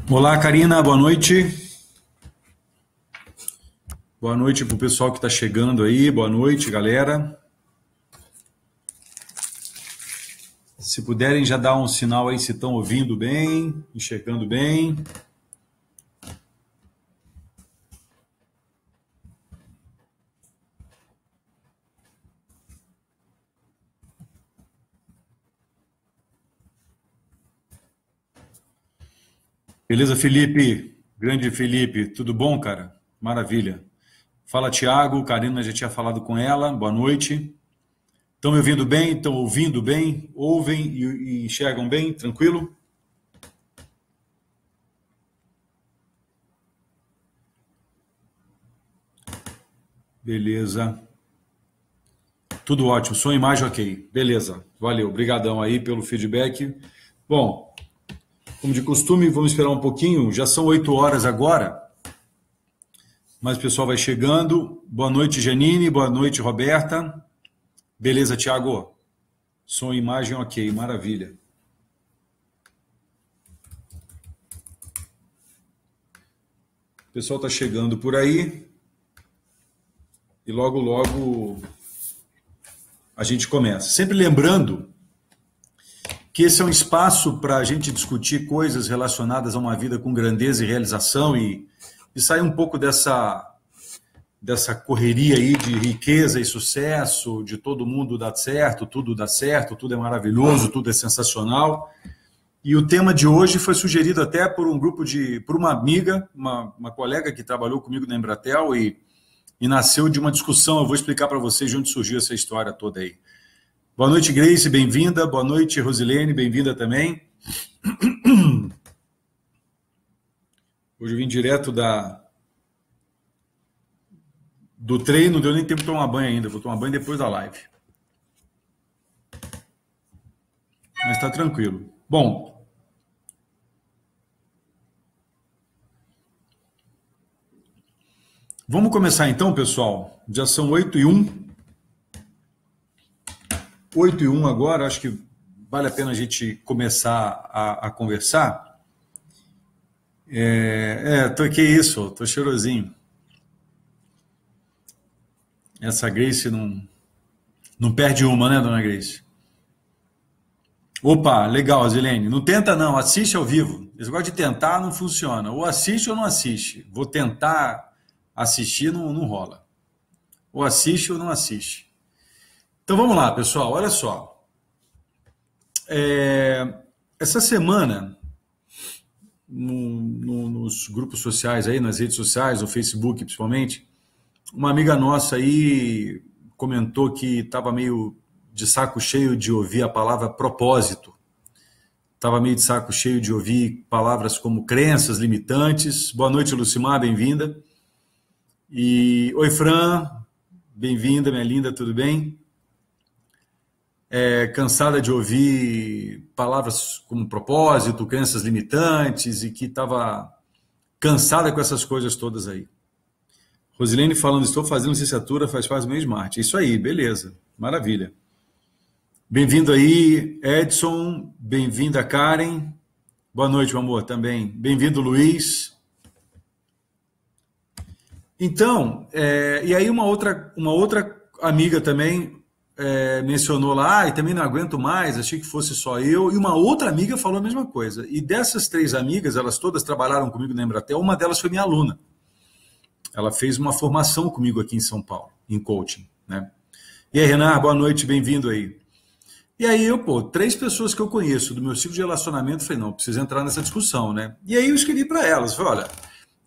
Olá, Karina, boa noite. Boa noite para o pessoal que está chegando aí. Boa noite, galera. Se puderem já dar um sinal aí se estão ouvindo bem, enxergando bem. Beleza, Felipe? Grande Felipe, tudo bom, cara? Maravilha. Fala, Thiago. Karina já tinha falado com ela. Boa noite. Estão me ouvindo bem? Estão ouvindo bem? Ouvem e enxergam bem? Tranquilo? Beleza. Tudo ótimo. Som e imagem ok. Beleza. Valeu. Obrigadão aí pelo feedback. Bom, como de costume, vamos esperar um pouquinho. Já são 8 horas agora. Mas o pessoal vai chegando. Boa noite, Janine. Boa noite, Roberta. Beleza, Thiago? Som e imagem ok. Maravilha. O pessoal está chegando por aí. E logo, logo a gente começa. Sempre lembrando que esse é um espaço para a gente discutir coisas relacionadas a uma vida com grandeza e realização e sair um pouco dessa correria aí de riqueza e sucesso, de todo mundo dar certo, tudo é maravilhoso, tudo é sensacional. E o tema de hoje foi sugerido até por por uma amiga, uma colega que trabalhou comigo na Embratel e nasceu de uma discussão. Eu vou explicar para vocês de onde surgiu essa história toda aí. Boa noite, Grace, bem-vinda. Boa noite, Rosilene, bem-vinda também. Hoje eu vim direto do treino, não deu nem tempo de tomar banho ainda. Vou tomar banho depois da live. Mas está tranquilo. Bom, vamos começar então, pessoal. Já são 8h01. 8h01 agora, acho que vale a pena a gente começar a conversar. Que isso, tô cheirosinho. Essa Grace não perde uma, né, dona Grace? Opa, legal, Zilene. Não tenta não, assiste ao vivo. Esse negócio de tentar não funciona. Ou assiste ou não assiste. Vou tentar assistir, não rola. Ou assiste ou não assiste. Então vamos lá, pessoal, olha só. Essa semana, nos grupos sociais aí, nas redes sociais, no Facebook principalmente, uma amiga nossa aí comentou que estava meio de saco cheio de ouvir a palavra propósito. Estava meio de saco cheio de ouvir palavras como crenças limitantes. Boa noite, Lucimar, bem-vinda. Oi, Fran, bem-vinda, minha linda, tudo bem? Cansada de ouvir palavras como propósito, crenças limitantes e que estava cansada com essas coisas todas aí. Rosilene falando, estou fazendo licenciatura, faz parte do mês de Marte. Isso aí, beleza, maravilha. Bem-vindo aí, Edson, bem-vinda Karen. Boa noite, meu amor, também. Bem-vindo, Luiz. Então, e aí uma outra amiga também mencionou lá, e também não aguento mais, achei que fosse só eu, e uma outra amiga falou a mesma coisa. E dessas 3 amigas, elas todas trabalharam comigo na Embratel, uma delas foi minha aluna. Ela fez uma formação comigo aqui em São Paulo, em coaching, né? E aí, Renan, boa noite, bem-vindo aí. E aí 3 pessoas que eu conheço do meu ciclo de relacionamento, falei, não, preciso entrar nessa discussão, né? E aí eu escrevi para elas, falei, olha,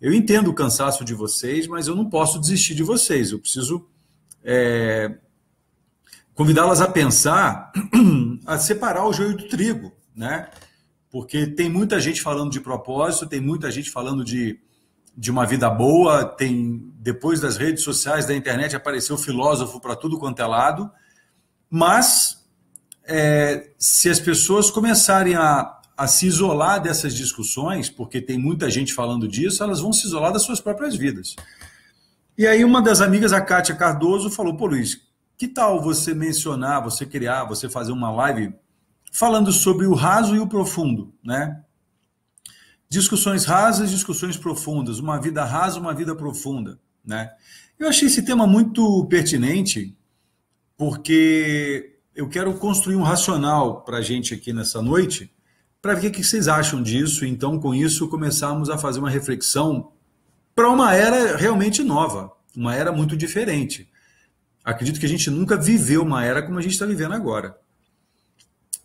eu entendo o cansaço de vocês, mas eu não posso desistir de vocês, eu preciso convidá-las a pensar, a separar o joio do trigo, né? Porque tem muita gente falando de propósito, tem muita gente falando de uma vida boa, depois das redes sociais, da internet, apareceu filósofo para tudo quanto é lado, mas se as pessoas começarem a se isolar dessas discussões, porque tem muita gente falando disso, elas vão se isolar das suas próprias vidas. E aí uma das amigas, a Kátia Cardoso, falou, Luiz, que tal você mencionar, você criar, você fazer uma live falando sobre o raso e o profundo, né? Discussões rasas, discussões profundas, uma vida rasa, uma vida profunda, né? Eu achei esse tema muito pertinente, porque eu quero construir um racional para a gente aqui nessa noite, para ver o que vocês acham disso. Então, com isso, começarmos a fazer uma reflexão para uma era realmente nova, uma era muito diferente. Acredito que a gente nunca viveu uma era como a gente está vivendo agora.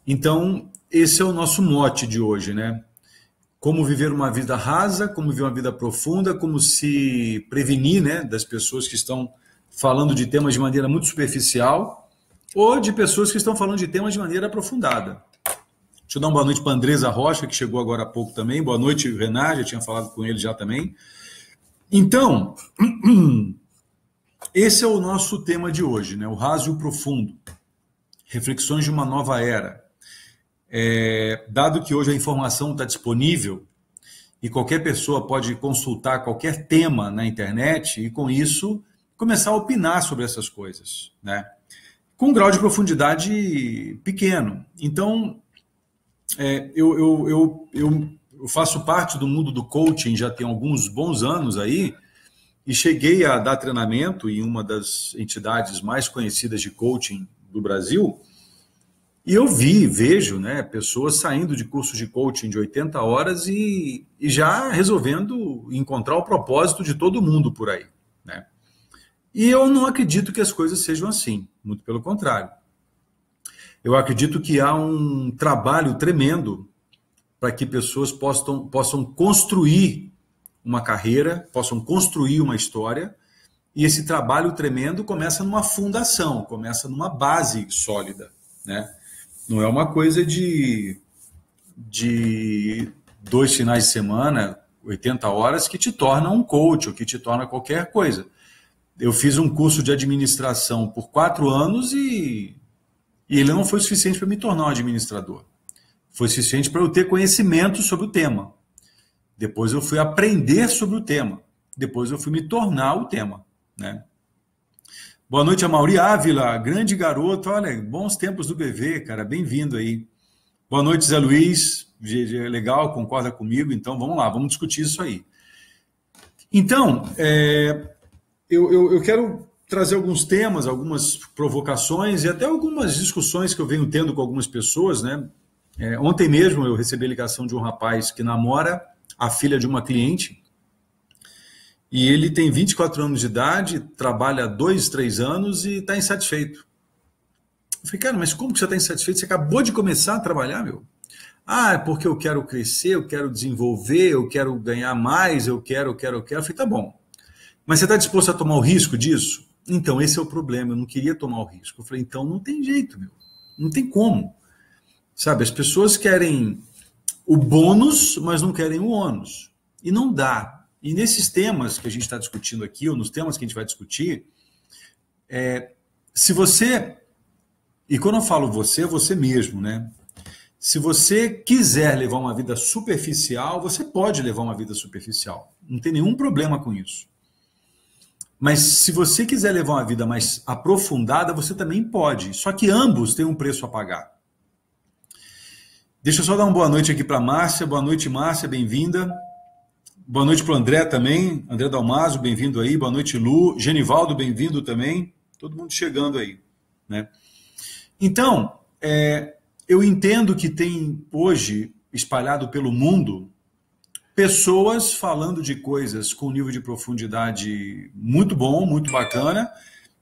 Então, esse é o nosso mote de hoje, né? Como viver uma vida rasa, como viver uma vida profunda, como se prevenir, né, das pessoas que estão falando de temas de maneira muito superficial ou de pessoas que estão falando de temas de maneira aprofundada. Deixa eu dar uma boa noite para a Andresa Rocha, que chegou agora há pouco também. Boa noite, Renan, já tinha falado com ele já também. Então, esse é o nosso tema de hoje, né? O raso e o profundo. Reflexões de uma nova era. Dado que hoje a informação está disponível e qualquer pessoa pode consultar qualquer tema na internet e, com isso, começar a opinar sobre essas coisas, né? Com um grau de profundidade pequeno. Então, eu faço parte do mundo do coaching já tem alguns bons anos aí e cheguei a dar treinamento em uma das entidades mais conhecidas de coaching do Brasil e eu vejo, né, pessoas saindo de cursos de coaching de 80 horas e já resolvendo encontrar o propósito de todo mundo por aí, né? E eu não acredito que as coisas sejam assim, muito pelo contrário. Eu acredito que há um trabalho tremendo para que pessoas possam construir uma carreira, possam construir uma história, e esse trabalho tremendo começa numa fundação, começa numa base sólida, né? Não é uma coisa de 2 finais de semana, 80 horas, que te torna um coach, ou que te torna qualquer coisa. Eu fiz um curso de administração por 4 anos e ele não foi suficiente para me tornar um administrador. Foi suficiente para eu ter conhecimento sobre o tema. Depois eu fui aprender sobre o tema. Depois eu fui me tornar o tema, né? Boa noite a Mauri Ávila, grande garoto. Olha, bons tempos do BV, cara, bem-vindo aí. Boa noite, Zé Luiz. Legal, concorda comigo? Então vamos lá, vamos discutir isso aí. Então, eu quero trazer alguns temas, algumas provocações e até algumas discussões que eu venho tendo com algumas pessoas, né? Ontem mesmo eu recebi a ligação de um rapaz que namora a filha de uma cliente e ele tem 24 anos de idade, trabalha 2, 3 anos e está insatisfeito. Eu falei, cara, mas como que você está insatisfeito? Você acabou de começar a trabalhar, meu. Ah, é porque eu quero crescer, eu quero desenvolver, eu quero ganhar mais, eu quero. Eu falei, tá bom. Mas você está disposto a tomar o risco disso? Então, esse é o problema, eu não queria tomar o risco. Eu falei, então não tem jeito, meu. Não tem como. Sabe, as pessoas querem o bônus, mas não querem o ônus. E não dá. E nesses temas que a gente está discutindo aqui, ou nos temas que a gente vai discutir, se você, e quando eu falo você, é você mesmo, né? Se você quiser levar uma vida superficial, você pode levar uma vida superficial. Não tem nenhum problema com isso. Mas se você quiser levar uma vida mais aprofundada, você também pode. Só que ambos têm um preço a pagar. Deixa eu só dar uma boa noite aqui para a Márcia. Boa noite, Márcia, bem-vinda. Boa noite para o André também. André Dalmaso, bem-vindo aí. Boa noite, Lu. Genivaldo, bem-vindo também. Todo mundo chegando aí, né? Então, eu entendo que tem hoje, espalhado pelo mundo, pessoas falando de coisas com nível de profundidade muito bom, muito bacana,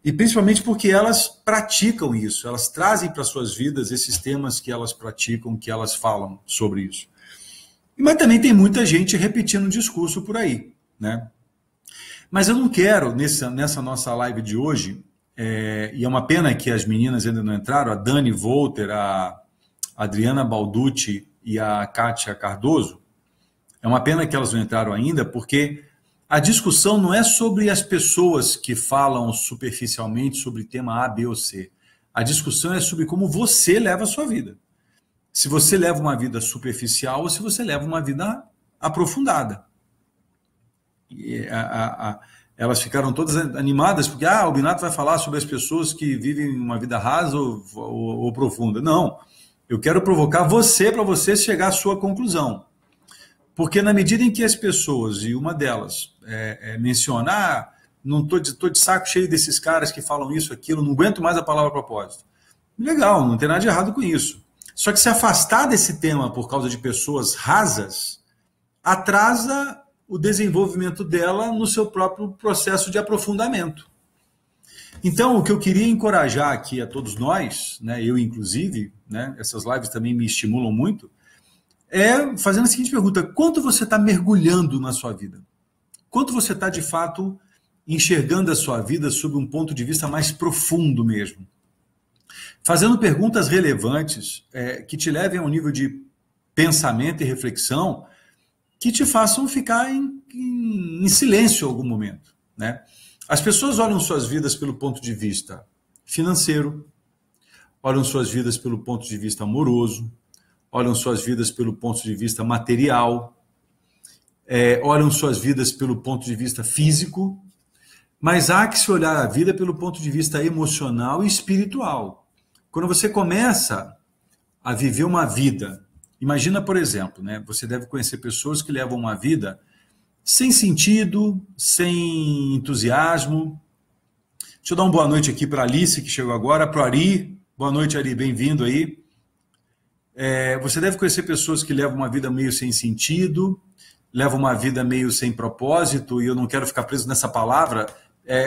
e principalmente porque elas praticam isso, elas trazem para suas vidas esses temas que elas praticam, que elas falam sobre isso. Mas também tem muita gente repetindo o discurso por aí, né? Mas eu não quero, nessa nossa live de hoje, e é uma pena que as meninas ainda não entraram, a Dani Volter, a Adriana Balducci e a Kátia Cardoso, é uma pena que elas não entraram ainda, porque a discussão não é sobre as pessoas que falam superficialmente sobre tema A, B ou C. A discussão é sobre como você leva a sua vida. Se você leva uma vida superficial ou se você leva uma vida aprofundada. E elas ficaram todas animadas, porque o Binato vai falar sobre as pessoas que vivem uma vida rasa ou profunda. Não, eu quero provocar você para você chegar à sua conclusão. Porque na medida em que as pessoas, e uma delas menciona, não tô de saco cheio desses caras que falam isso, aquilo, não aguento mais a palavra propósito. Legal, não tem nada de errado com isso. Só que se afastar desse tema por causa de pessoas rasas, atrasa o desenvolvimento dela no seu próprio processo de aprofundamento. Então, o que eu queria encorajar aqui a todos nós, né, eu inclusive, né, essas lives também me estimulam muito, é fazendo a seguinte pergunta: quanto você está mergulhando na sua vida? Quanto você está, de fato, enxergando a sua vida sob um ponto de vista mais profundo mesmo? Fazendo perguntas relevantes que te levem a um nível de pensamento e reflexão que te façam ficar em silêncio em algum momento, né? As pessoas olham suas vidas pelo ponto de vista financeiro, olham suas vidas pelo ponto de vista amoroso, olham suas vidas pelo ponto de vista material, olham suas vidas pelo ponto de vista físico, mas há que se olhar a vida pelo ponto de vista emocional e espiritual. Quando você começa a viver uma vida, imagina, por exemplo, né, você deve conhecer pessoas que levam uma vida sem sentido, sem entusiasmo. Deixa eu dar uma boa noite aqui para a Alice, que chegou agora, para o Ari. Boa noite, Ari, bem-vindo aí. Você deve conhecer pessoas que levam uma vida meio sem sentido, levam uma vida meio sem propósito, e eu não quero ficar preso nessa palavra,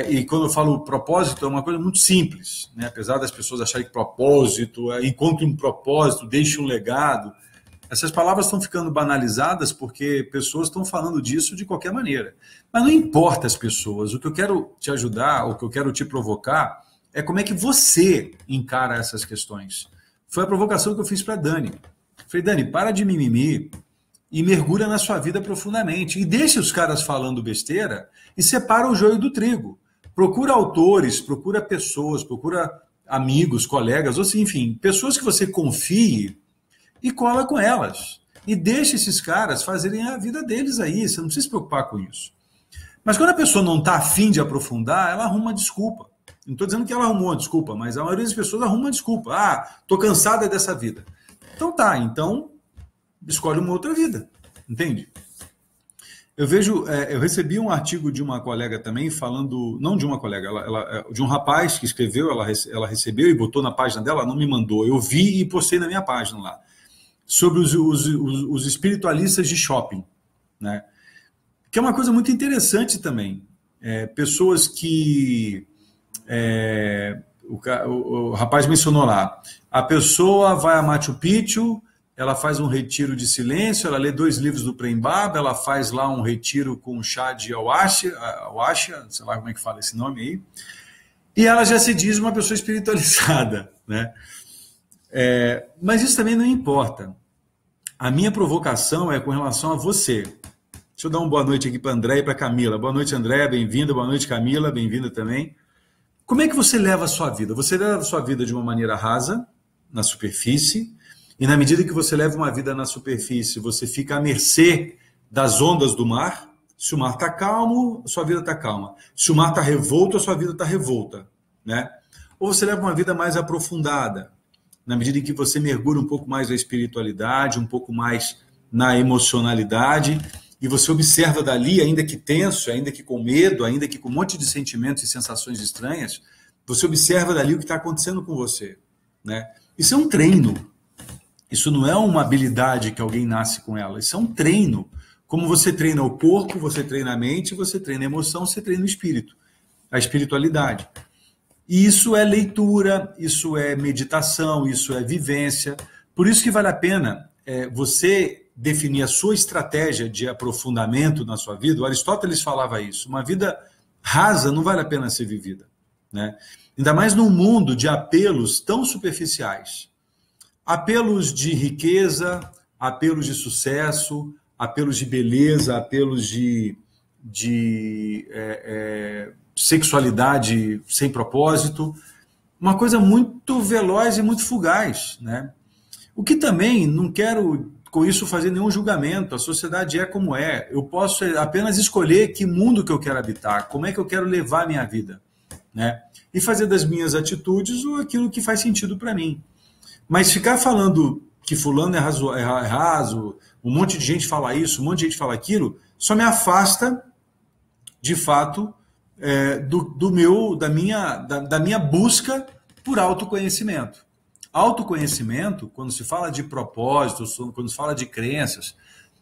e quando eu falo propósito, é uma coisa muito simples, né? Apesar das pessoas acharem que propósito, encontre um propósito, deixe um legado, essas palavras estão ficando banalizadas porque pessoas estão falando disso de qualquer maneira. Mas não importa as pessoas, o que eu quero te ajudar, o que eu quero te provocar, é como é que você encara essas questões. Foi a provocação que eu fiz para a Dani. Falei, Dani, para de mimimi e mergulha na sua vida profundamente. E deixa os caras falando besteira e separa o joio do trigo. Procura autores, procura pessoas, procura amigos, colegas, ou assim, enfim, pessoas que você confie e cola com elas. E deixa esses caras fazerem a vida deles aí. Você não precisa se preocupar com isso. Mas quando a pessoa não está afim de aprofundar, ela arruma uma desculpa. Não estou dizendo que ela arrumou uma desculpa, mas a maioria das pessoas arruma uma desculpa. Estou cansada dessa vida. Então tá, então escolhe uma outra vida. Entende? Eu recebi um artigo de uma colega também falando, não de uma colega, de um rapaz que escreveu, ela recebeu e botou na página dela, não me mandou. Eu vi e postei na minha página lá. Sobre os espiritualistas de shopping, né? Que é uma coisa muito interessante também. Pessoas que... o rapaz mencionou lá, a pessoa vai a Machu Picchu, ela faz um retiro de silêncio, ela lê 2 livros do Prem Baba, ela faz lá um retiro com chá de ayahuasca, sei lá como é que fala esse nome aí, e ela já se diz uma pessoa espiritualizada, né? Mas isso também não importa. A minha provocação é com relação a você. Deixa eu dar uma boa noite aqui para André e para Camila. Boa noite, André, bem-vinda. Boa noite, Camila, bem-vinda também. Como é que você leva a sua vida? Você leva a sua vida de uma maneira rasa, na superfície, e na medida que você leva uma vida na superfície, você fica à mercê das ondas do mar. Se o mar está calmo, a sua vida está calma. Se o mar está revolto, a sua vida está revolta, né? Ou você leva uma vida mais aprofundada, na medida em que você mergulha um pouco mais na espiritualidade, um pouco mais na emocionalidade, e você observa dali, ainda que tenso, ainda que com medo, ainda que com um monte de sentimentos e sensações estranhas, você observa dali o que está acontecendo com você, né? Isso é um treino. Isso não é uma habilidade que alguém nasce com ela. Isso é um treino. Como você treina o corpo, você treina a mente, você treina a emoção, você treina o espírito, a espiritualidade. E isso é leitura, isso é meditação, isso é vivência. Por isso que vale a pena você definir a sua estratégia de aprofundamento na sua vida. O Aristóteles falava isso. Uma vida rasa não vale a pena ser vivida, né? Ainda mais num mundo de apelos tão superficiais. Apelos de riqueza, apelos de sucesso, apelos de beleza, apelos de sexualidade sem propósito. Uma coisa muito veloz e muito fugaz, né? O que também, não quero com isso fazer nenhum julgamento, a sociedade é como é. Eu posso apenas escolher que mundo que eu quero habitar, como é que eu quero levar a minha vida, né? E fazer das minhas atitudes aquilo que faz sentido para mim. Mas ficar falando que fulano é raso, um monte de gente fala isso, um monte de gente fala aquilo, só me afasta, de fato, da minha busca por autoconhecimento. Autoconhecimento, quando se fala de propósitos, quando se fala de crenças,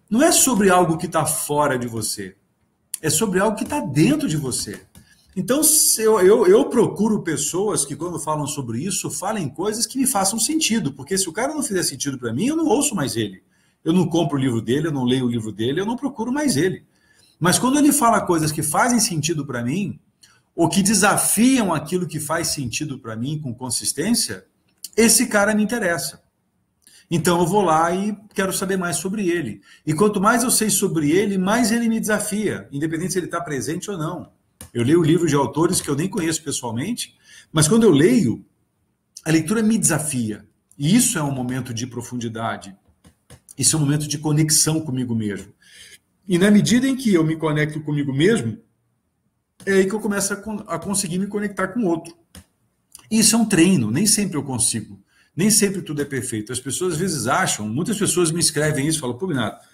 não é sobre algo que está fora de você, é sobre algo que está dentro de você. Então, eu procuro pessoas que, quando falam sobre isso, falem coisas que me façam sentido, porque se o cara não fizer sentido para mim, eu não ouço mais ele. Eu não compro o livro dele, eu não leio o livro dele, eu não procuro mais ele. Mas quando ele fala coisas que fazem sentido para mim, ou que desafiam aquilo que faz sentido para mim com consistência, esse cara me interessa. Então eu vou lá e quero saber mais sobre ele. E quanto mais eu sei sobre ele, mais ele me desafia, independente se ele está presente ou não. Eu leio livros de autores que eu nem conheço pessoalmente, mas quando eu leio, a leitura me desafia. E isso é um momento de profundidade. Isso é um momento de conexão comigo mesmo. E na medida em que eu me conecto comigo mesmo, é aí que eu começo a conseguir me conectar com o outro. Isso é um treino, nem sempre eu consigo. Nem sempre tudo é perfeito. As pessoas às vezes acham, muitas pessoas me escrevem isso, falam, pô, Binato,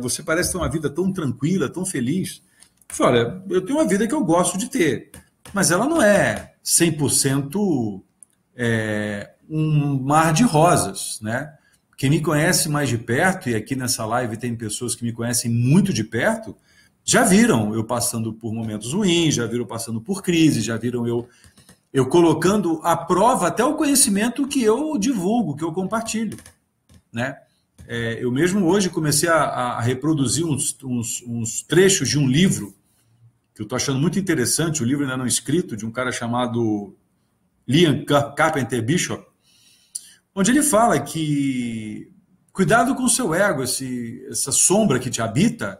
você parece ter uma vida tão tranquila, tão feliz. Eu falo, olha, eu tenho uma vida que eu gosto de ter, mas ela não é 100% um mar de rosas, né? Quem me conhece mais de perto, e aqui nessa live tem pessoas que me conhecem muito de perto, já viram eu passando por momentos ruins, já viram eu passando por crise, já viram eu colocando à prova até o conhecimento que eu divulgo, que eu compartilho, né? Eu mesmo hoje comecei a reproduzir uns trechos de um livro que eu estou achando muito interessante, o livro ainda não escrito, de um cara chamado Liam Carpenter Bishop, onde ele fala que cuidado com o seu ego, essa sombra que te habita,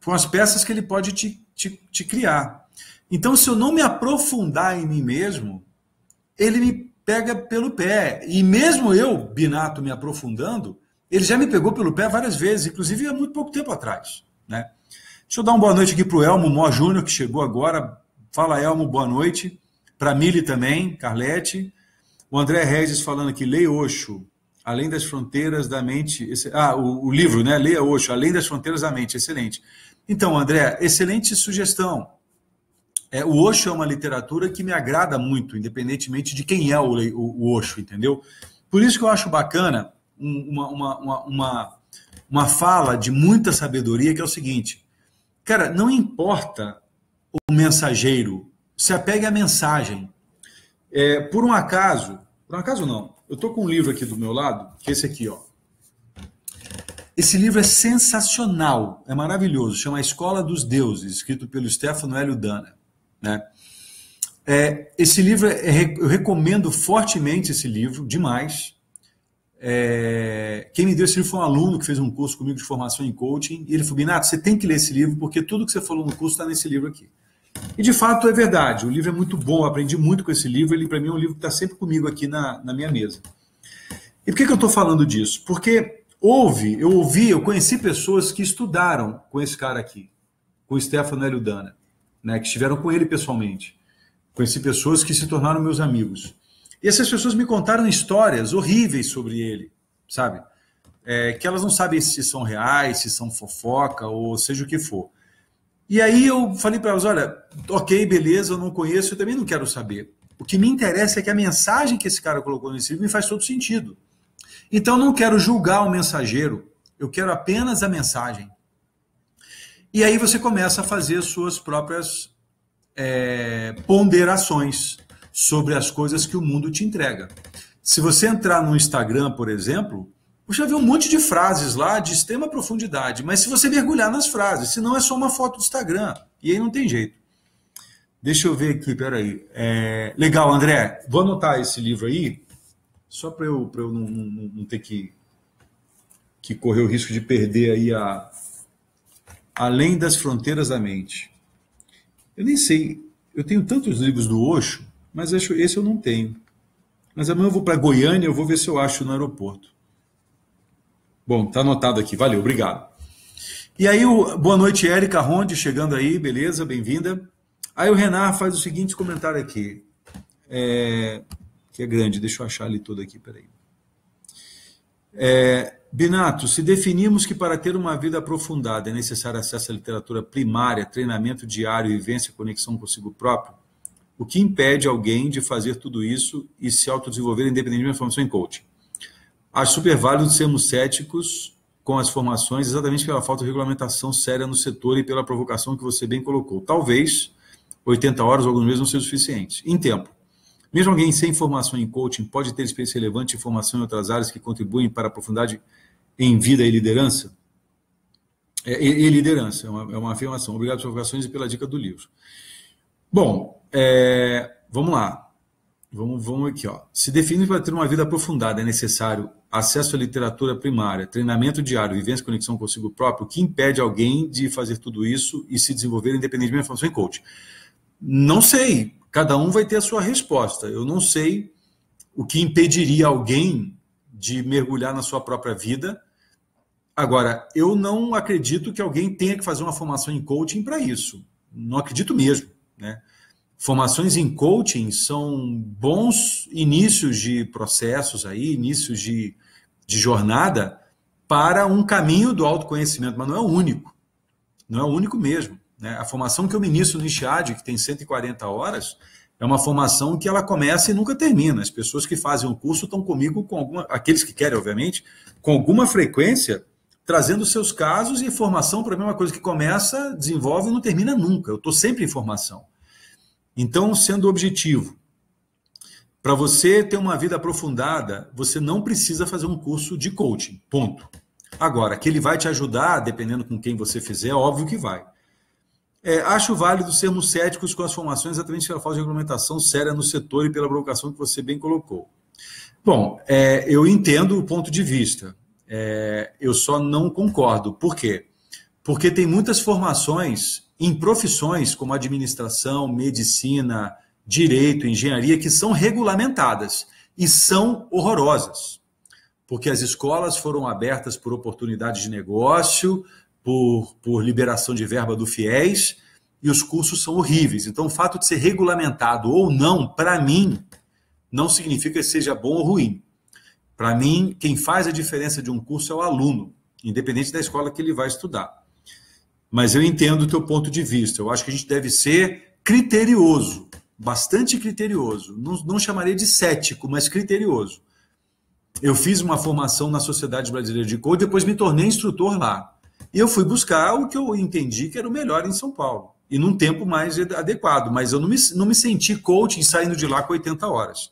com as peças que ele pode te criar. Então, se eu não me aprofundar em mim mesmo, ele me pega pelo pé. E mesmo eu, Binato, me aprofundando, ele já me pegou pelo pé várias vezes, inclusive há muito pouco tempo atrás, né? Deixa eu dar uma boa noite aqui para o Elmo Mó Júnior, que chegou agora. Fala, Elmo, boa noite. Para a Mili também, Carlete. O André Regis falando aqui, leia Osho, Além das Fronteiras da Mente. O livro, né? Leia Osho, Além das Fronteiras da Mente. Excelente. Então, André, excelente sugestão. O Osho é uma literatura que me agrada muito, independentemente de quem é o Osho, entendeu? Por isso que eu acho bacana uma fala de muita sabedoria, que é o seguinte, cara, não importa o mensageiro, se apegue à mensagem. Por um acaso não, eu estou com um livro aqui do meu lado, que é esse aqui, ó. Esse livro é sensacional, é maravilhoso, chama A Escola dos Deuses, escrito pelo Stefano Hélio Dana, né? Esse livro, eu recomendo fortemente esse livro, demais. Quem me deu esse livro foi um aluno que fez um curso comigo de formação em coaching, e ele falou, Binato, você tem que ler esse livro, porque tudo que você falou no curso está nesse livro aqui. E de fato é verdade, o livro é muito bom, eu aprendi muito com esse livro, ele para mim é um livro que está sempre comigo aqui na minha mesa. E por que eu estou falando disso? Porque eu conheci pessoas que estudaram com esse cara aqui, com o Stefano Hélio Dana, né, que estiveram com ele pessoalmente. Conheci pessoas que se tornaram meus amigos. E essas pessoas me contaram histórias horríveis sobre ele, sabe? Que elas não sabem se são reais, se são fofoca, ou seja o que for. E aí eu falei para elas, olha, ok, beleza, eu não conheço, eu também não quero saber. O que me interessa é que a mensagem que esse cara colocou nesse livro me faz todo sentido. Então eu não quero julgar o mensageiro, eu quero apenas a mensagem. E aí você começa a fazer suas próprias ponderações sobre as coisas que o mundo te entrega. Se você entrar no Instagram, por exemplo, você vai ver um monte de frases lá de extrema profundidade, mas se você mergulhar nas frases, senão é só uma foto do Instagram, e aí não tem jeito. Deixa eu ver aqui, peraí. Legal, André, vou anotar esse livro aí, só para eu não ter que correr o risco de perder aí Além das Fronteiras da Mente. Eu nem sei, eu tenho tantos livros do Osho, mas esse eu não tenho. Mas amanhã eu vou para Goiânia, eu vou ver se eu acho no aeroporto. Bom, tá anotado aqui, valeu, obrigado. E aí, boa noite, Érica Ronde, chegando aí, beleza, bem-vinda. Aí o Renan faz o seguinte comentário aqui, que é grande, deixa eu achar ali todo aqui, peraí. Binato, se definimos que para ter uma vida aprofundada é necessário acesso à literatura primária, treinamento diário, vivência, conexão consigo próprio, o que impede alguém de fazer tudo isso e se autodesenvolver independentemente da formação em coaching? Acho super válido sermos céticos com as formações, exatamente pela falta de regulamentação séria no setor e pela provocação que você bem colocou. Talvez 80 horas ou alguns meses não seja suficiente. Em tempo. Mesmo alguém sem formação em coaching pode ter experiência relevante em formação em outras áreas que contribuem para a profundidade em vida e liderança? E liderança, é uma afirmação. Obrigado pelas provocações e pela dica do livro. Bom, vamos lá. Vamos aqui, ó. Se definir para ter uma vida aprofundada é necessário acesso à literatura primária, treinamento diário, vivência e conexão consigo próprio, o que impede alguém de fazer tudo isso e se desenvolver independentemente da formação em coaching? Não sei. Cada um vai ter a sua resposta. Eu não sei o que impediria alguém de mergulhar na sua própria vida. Agora, eu não acredito que alguém tenha que fazer uma formação em coaching para isso. Não acredito mesmo, né? Formações em coaching são bons inícios de processos aí, inícios de jornada para um caminho do autoconhecimento, mas não é o único. Não é o único mesmo, né? A formação que eu ministro no INSEAD, que tem 140 horas, é uma formação que ela começa e nunca termina. As pessoas que fazem o curso estão comigo, aqueles que querem, obviamente, com alguma frequência, trazendo seus casos, e formação para mim é uma coisa que começa, desenvolve e não termina nunca. Eu estou sempre em formação. Então, sendo objetivo, para você ter uma vida aprofundada, você não precisa fazer um curso de coaching, ponto. Agora, que ele vai te ajudar, dependendo com quem você fizer, óbvio que vai. Acho válido sermos céticos com as formações, exatamente pela falta de regulamentação séria no setor e pela provocação que você bem colocou. Bom, eu entendo o ponto de vista, eu só não concordo. Por quê? Porque tem muitas formações em profissões como administração, medicina, direito, engenharia, que são regulamentadas e são horrorosas, porque as escolas foram abertas por oportunidade de negócio, por liberação de verba do FIES, e os cursos são horríveis. Então, o fato de ser regulamentado ou não, para mim, não significa que seja bom ou ruim. Para mim, quem faz a diferença de um curso é o aluno, independente da escola que ele vai estudar. Mas eu entendo o teu ponto de vista. Eu acho que a gente deve ser criterioso, bastante criterioso. Não chamaria de cético, mas criterioso. Eu fiz uma formação na Sociedade Brasileira de Coaching, depois me tornei instrutor lá. E eu fui buscar o que eu entendi que era o melhor em São Paulo, e num tempo mais adequado. Mas eu não me senti coaching saindo de lá com 80 horas.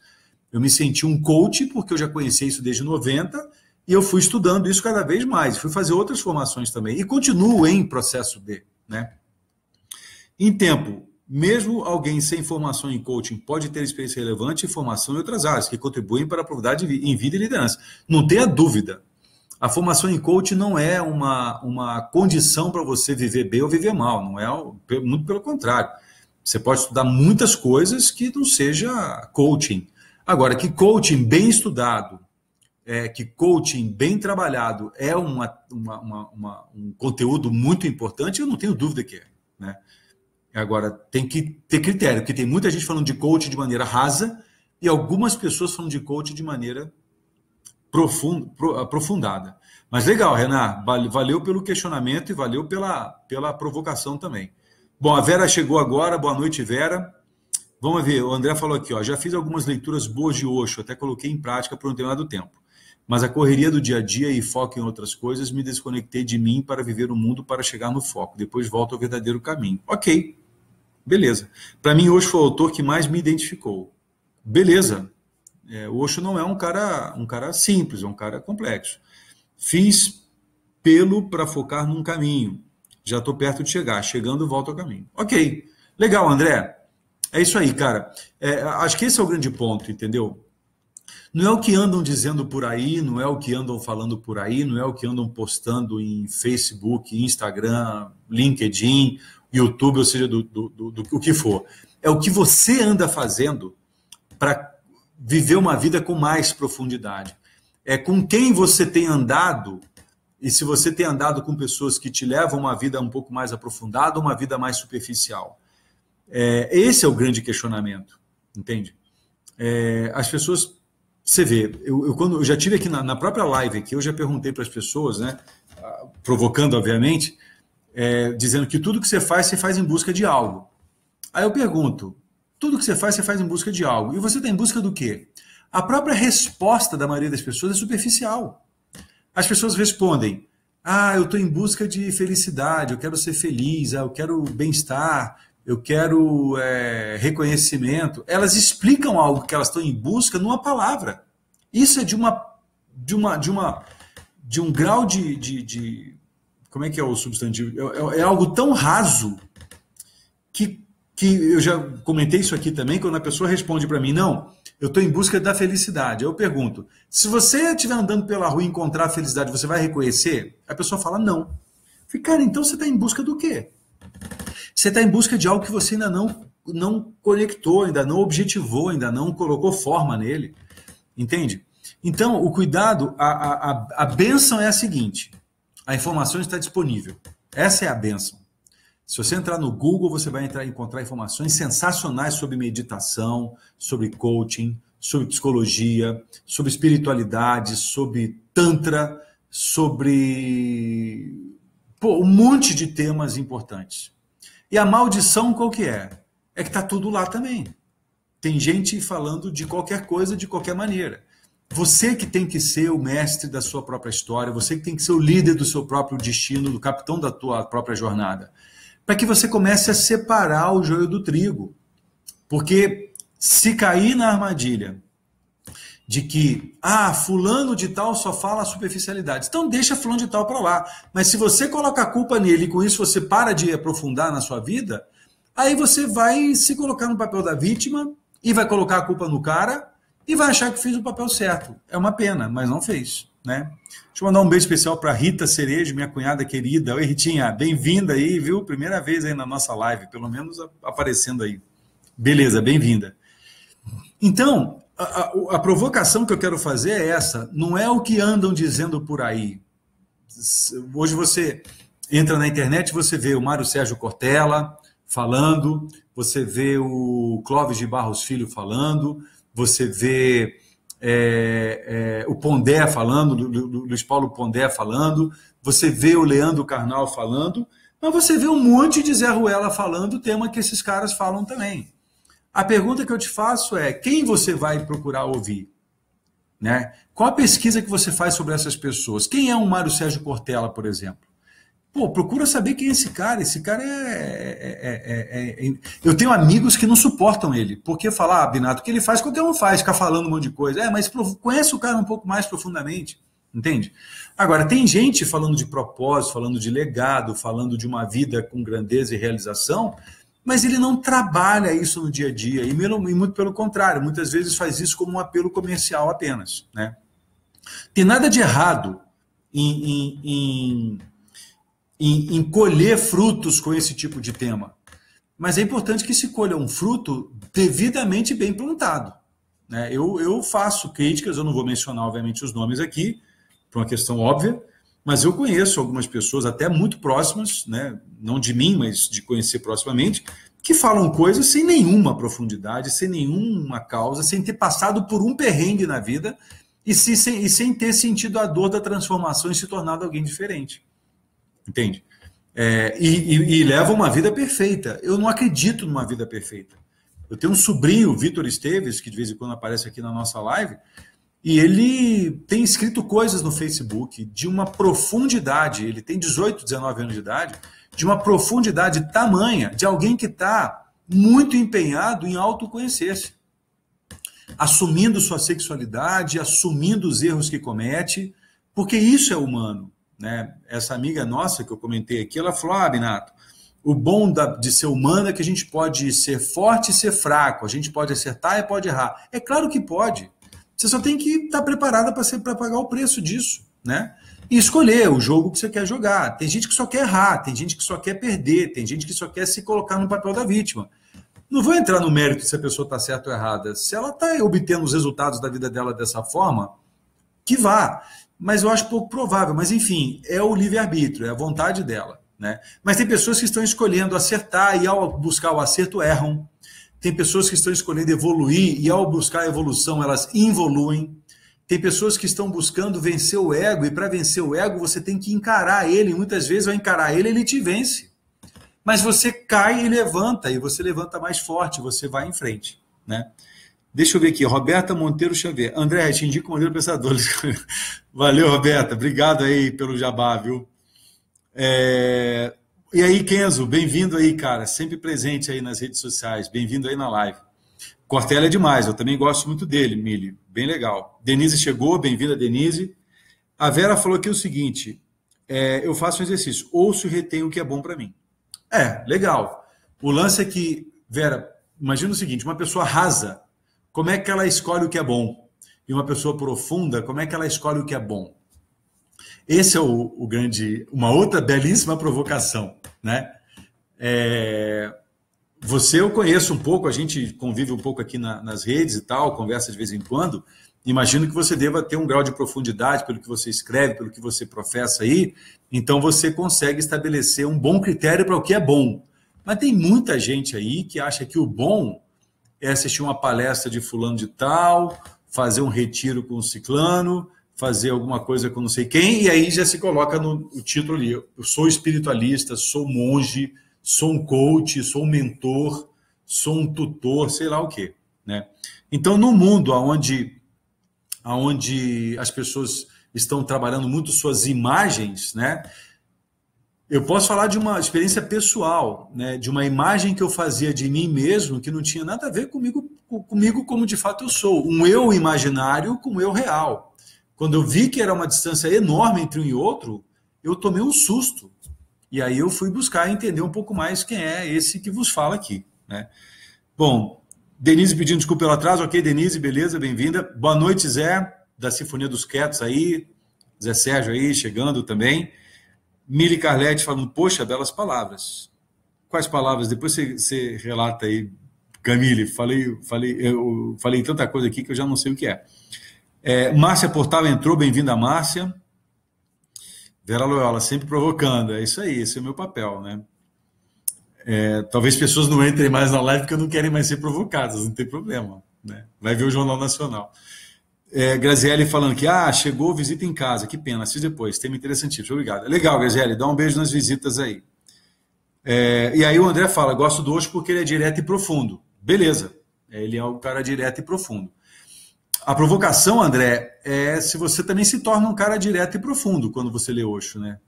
Eu me senti um coach porque eu já conhecia isso desde 90, e eu fui estudando isso cada vez mais. Fui fazer outras formações também. E continuo em processo B, né? Em tempo, mesmo alguém sem formação em coaching pode ter experiência relevante e formação em outras áreas, que contribuem para a profundidade em vida e liderança. Não tenha dúvida. A formação em coaching não é uma condição para você viver bem ou viver mal. Não é, muito pelo contrário. Você pode estudar muitas coisas que não seja coaching. Agora, que coaching bem estudado, que coaching bem trabalhado é um conteúdo muito importante, eu não tenho dúvida que é, né? Agora, tem que ter critério, porque tem muita gente falando de coaching de maneira rasa e algumas pessoas falando de coaching de maneira aprofundada. Mas legal, Renan, valeu pelo questionamento e valeu pela provocação também. Bom, a Vera chegou agora, boa noite, Vera. Vamos ver, o André falou aqui, ó, já fiz algumas leituras boas de Osho, até coloquei em prática por um determinado tempo. Mas a correria do dia a dia e foco em outras coisas me desconectei de mim para viver o mundo, para chegar no foco. Depois volto ao verdadeiro caminho. Ok, beleza. Para mim, Osho foi o autor que mais me identificou. Beleza. O Osho não é um cara simples, é um cara complexo. Fiz para focar num caminho. Já estou perto de chegar. Chegando, volto ao caminho. Ok, legal, André. É isso aí, cara. Acho que esse é o grande ponto, entendeu? Não é o que andam dizendo por aí, não é o que andam falando por aí, não é o que andam postando em Facebook, Instagram, LinkedIn, YouTube, ou seja, do que for. É o que você anda fazendo para viver uma vida com mais profundidade. É com quem você tem andado, e se você tem andado com pessoas que te levam uma vida um pouco mais aprofundada ou uma vida mais superficial. Esse é o grande questionamento, entende? As pessoas Você vê, quando eu já tive aqui na própria live aqui, eu já perguntei para as pessoas, né, provocando, obviamente, dizendo que tudo que você faz em busca de algo. Aí eu pergunto, tudo que você faz em busca de algo. E você está em busca do quê? A própria resposta da maioria das pessoas é superficial. As pessoas respondem, eu estou em busca de felicidade, eu quero ser feliz, eu quero bem-estar, eu quero reconhecimento. Elas explicam algo que elas estão em busca numa palavra. Isso é de um grau de como é que é o substantivo? É algo tão raso que eu já comentei isso aqui também, quando a pessoa responde para mim, não, eu estou em busca da felicidade. Eu pergunto, se você estiver andando pela rua e encontrar a felicidade, você vai reconhecer? A pessoa fala, não. Eu falei, cara, então você está em busca do quê? Você está em busca de algo que você ainda não conectou, ainda não objetivou, ainda não colocou forma nele. Entende? Então, o cuidado, a bênção é a seguinte, a informação está disponível. Essa é a bênção. Se você entrar no Google, você vai encontrar informações sensacionais sobre meditação, sobre coaching, sobre psicologia, sobre espiritualidade, sobre tantra, sobre um monte de temas importantes. E a maldição qual que é? É que está tudo lá também. Tem gente falando de qualquer coisa, de qualquer maneira. Você que tem que ser o mestre da sua própria história, você que tem que ser o líder do seu próprio destino, do capitão da tua própria jornada. Para que você comece a separar o joio do trigo. Porque se cair na armadilha de que, fulano de tal só fala superficialidade, então deixa fulano de tal para lá. Mas se você coloca a culpa nele e com isso você para de aprofundar na sua vida, aí você vai se colocar no papel da vítima e vai colocar a culpa no cara e vai achar que fez o papel certo. É uma pena, mas não fez, né? Deixa eu mandar um beijo especial para Rita Cerejo, minha cunhada querida. Oi, Ritinha, bem-vinda aí, viu? Primeira vez aí na nossa live, pelo menos aparecendo aí. Beleza, bem-vinda. Então, a provocação que eu quero fazer é essa, não é o que andam dizendo por aí. Hoje você entra na internet, você vê o Mário Sérgio Cortella falando, você vê o Clóvis de Barros Filho falando, você vê o Pondé falando, Luiz Paulo Pondé falando, você vê o Leandro Carnal falando, mas você vê um monte de Zé Ruela falando o tema que esses caras falam também. A pergunta que eu te faço é, quem você vai procurar ouvir? Né? Qual a pesquisa que você faz sobre essas pessoas? Quem é um Mário Sérgio Cortella, por exemplo? Procura saber quem é esse cara. Esse cara Eu tenho amigos que não suportam ele. Porque falar, Binato, o que ele faz, qualquer um faz, ficar falando um monte de coisa. Mas conhece o cara um pouco mais profundamente. Entende? Agora, tem gente falando de propósito, falando de legado, falando de uma vida com grandeza e realização, mas ele não trabalha isso no dia a dia. E muito pelo contrário, muitas vezes faz isso como um apelo comercial apenas. Né? Tem nada de errado em colher frutos com esse tipo de tema. Mas é importante que se colha um fruto devidamente bem plantado. Né? Eu faço críticas, eu não vou mencionar, obviamente, os nomes aqui, por uma questão óbvia, mas eu conheço algumas pessoas, até muito próximas, né? Não de mim, mas de conhecer proximamente, que falam coisas sem nenhuma profundidade, sem nenhuma causa, sem ter passado por um perrengue na vida e sem ter sentido a dor da transformação e se tornado alguém diferente. Entende? E leva uma vida perfeita. Eu não acredito numa vida perfeita. Eu tenho um sobrinho, Vitor Esteves, que de vez em quando aparece aqui na nossa live, e ele tem escrito coisas no Facebook de uma profundidade, ele tem 18, 19 anos de idade, de uma profundidade tamanha de alguém que está muito empenhado em autoconhecer-se, assumindo sua sexualidade, assumindo os erros que comete, porque isso é humano. Né? Essa amiga nossa que eu comentei aqui, ela falou, Binato, o bom de ser humano é que a gente pode ser forte e ser fraco, a gente pode acertar e pode errar. É claro que pode. Você só tem que estar preparada para pagar o preço disso, né? E escolher o jogo que você quer jogar. Tem gente que só quer errar, tem gente que só quer perder, tem gente que só quer se colocar no papel da vítima. Não vou entrar no mérito se a pessoa está certa ou errada. Se ela está obtendo os resultados da vida dela dessa forma, que vá. Mas eu acho pouco provável. Mas, enfim, é o livre-arbítrio, é a vontade dela. Né? Mas tem pessoas que estão escolhendo acertar e, ao buscar o acerto, erram. Tem pessoas que estão escolhendo evoluir e, ao buscar a evolução, elas involuem. Tem pessoas que estão buscando vencer o ego, e para vencer o ego você tem que encarar ele. Muitas vezes, ao encarar ele, ele te vence. Mas você cai e levanta, e você levanta mais forte, você vai em frente, né? Deixa eu ver aqui, Roberta Monteiro Xavier. André, te indico o modelo pensador. Valeu, Roberta. Obrigado aí pelo jabá, viu? E aí, Kenzo, bem-vindo aí, cara. Sempre presente aí nas redes sociais. Bem-vindo aí na live. Cortella é demais, eu também gosto muito dele, Mili. Bem legal. Denise chegou, bem-vinda, Denise. A Vera falou aqui o seguinte, eu faço um exercício, ouço e retenho o que é bom para mim. Legal. O lance é que, Vera, imagina o seguinte, uma pessoa rasa, como é que ela escolhe o que é bom? E uma pessoa profunda, como é que ela escolhe o que é bom? Esse é o grande... Uma outra belíssima provocação, né? Você eu conheço um pouco, a gente convive um pouco aqui nas redes e tal, conversa de vez em quando. Imagino que você deva ter um grau de profundidade pelo que você escreve, pelo que você professa aí. Então você consegue estabelecer um bom critério para o que é bom. Mas tem muita gente aí que acha que o bom é assistir uma palestra de fulano de tal, fazer um retiro com o ciclano, fazer alguma coisa com não sei quem, e aí já se coloca no título ali. Eu sou espiritualista, sou monge, sou um coach, sou um mentor, sou um tutor, sei lá o quê, né? Então, no mundo onde as pessoas estão trabalhando muito suas imagens, né? Eu posso falar de uma experiência pessoal, né? De uma imagem que eu fazia de mim mesmo que não tinha nada a ver comigo como de fato eu sou. Um eu imaginário com um eu real. Quando eu vi que era uma distância enorme entre um e outro, eu tomei um susto. E aí eu fui buscar entender um pouco mais quem é esse que vos fala aqui, né? Bom, Denise pedindo desculpa pelo atraso. Ok, Denise, beleza, bem-vinda. Boa noite, Zé, da Sinfonia dos Quietos aí. Zé Sérgio aí, chegando também. Mili Carlete falando, poxa, belas palavras. Quais palavras? Depois você relata aí, Camille. Eu falei tanta coisa aqui que eu já não sei o que é. Márcia Portal entrou, bem-vinda, Márcia. Vera Loyola, sempre provocando. É isso aí, esse é o meu papel, né? Talvez pessoas não entrem mais na live porque não querem mais ser provocadas, não tem problema, né? Vai ver o Jornal Nacional. Graziele falando que, chegou visita em casa, que pena, assiste depois, tema interessantíssimo, obrigado. Legal, Graziele, dá um beijo nas visitas aí. E aí o André fala, gosto do Osho porque ele é direto e profundo. Beleza, ele é um cara direto e profundo. A provocação, André, é se você também se torna um cara direto e profundo quando você lê Osho, né?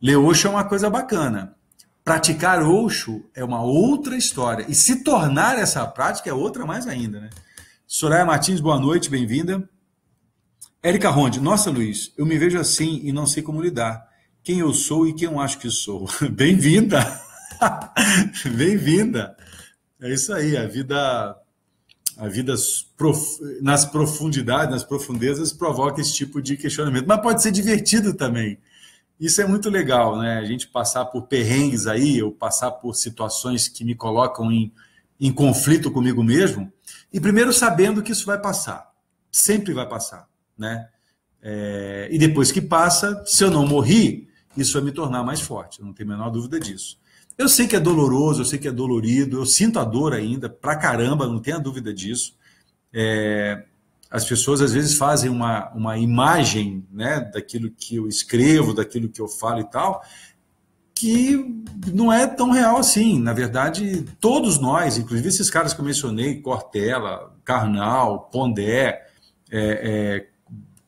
Ler Osho é uma coisa bacana. Praticar Osho é uma outra história. E se tornar essa prática é outra mais ainda, né? Soraya Martins, boa noite, bem-vinda. Érica Ronde, nossa, Luiz, eu me vejo assim e não sei como lidar. Quem eu sou e quem eu acho que sou. Bem-vinda! Bem-vinda! É isso aí, a vida nas profundidades, nas profundezas, provoca esse tipo de questionamento. Mas pode ser divertido também. Isso é muito legal, né? A gente passar por perrengues aí, ou passar por situações que me colocam em conflito comigo mesmo, e primeiro sabendo que isso vai passar. Sempre vai passar, né? E depois que passa, se eu não morri, isso vai me tornar mais forte, eu não tenho a menor dúvida disso. Eu sei que é doloroso, eu sei que é dolorido, eu sinto a dor ainda, pra caramba, não tenha dúvida disso. As pessoas às vezes fazem uma imagem, né, daquilo que eu escrevo, daquilo que eu falo e tal, que não é tão real assim. Na verdade, todos nós, inclusive esses caras que eu mencionei, Cortella, Karnal, Pondé,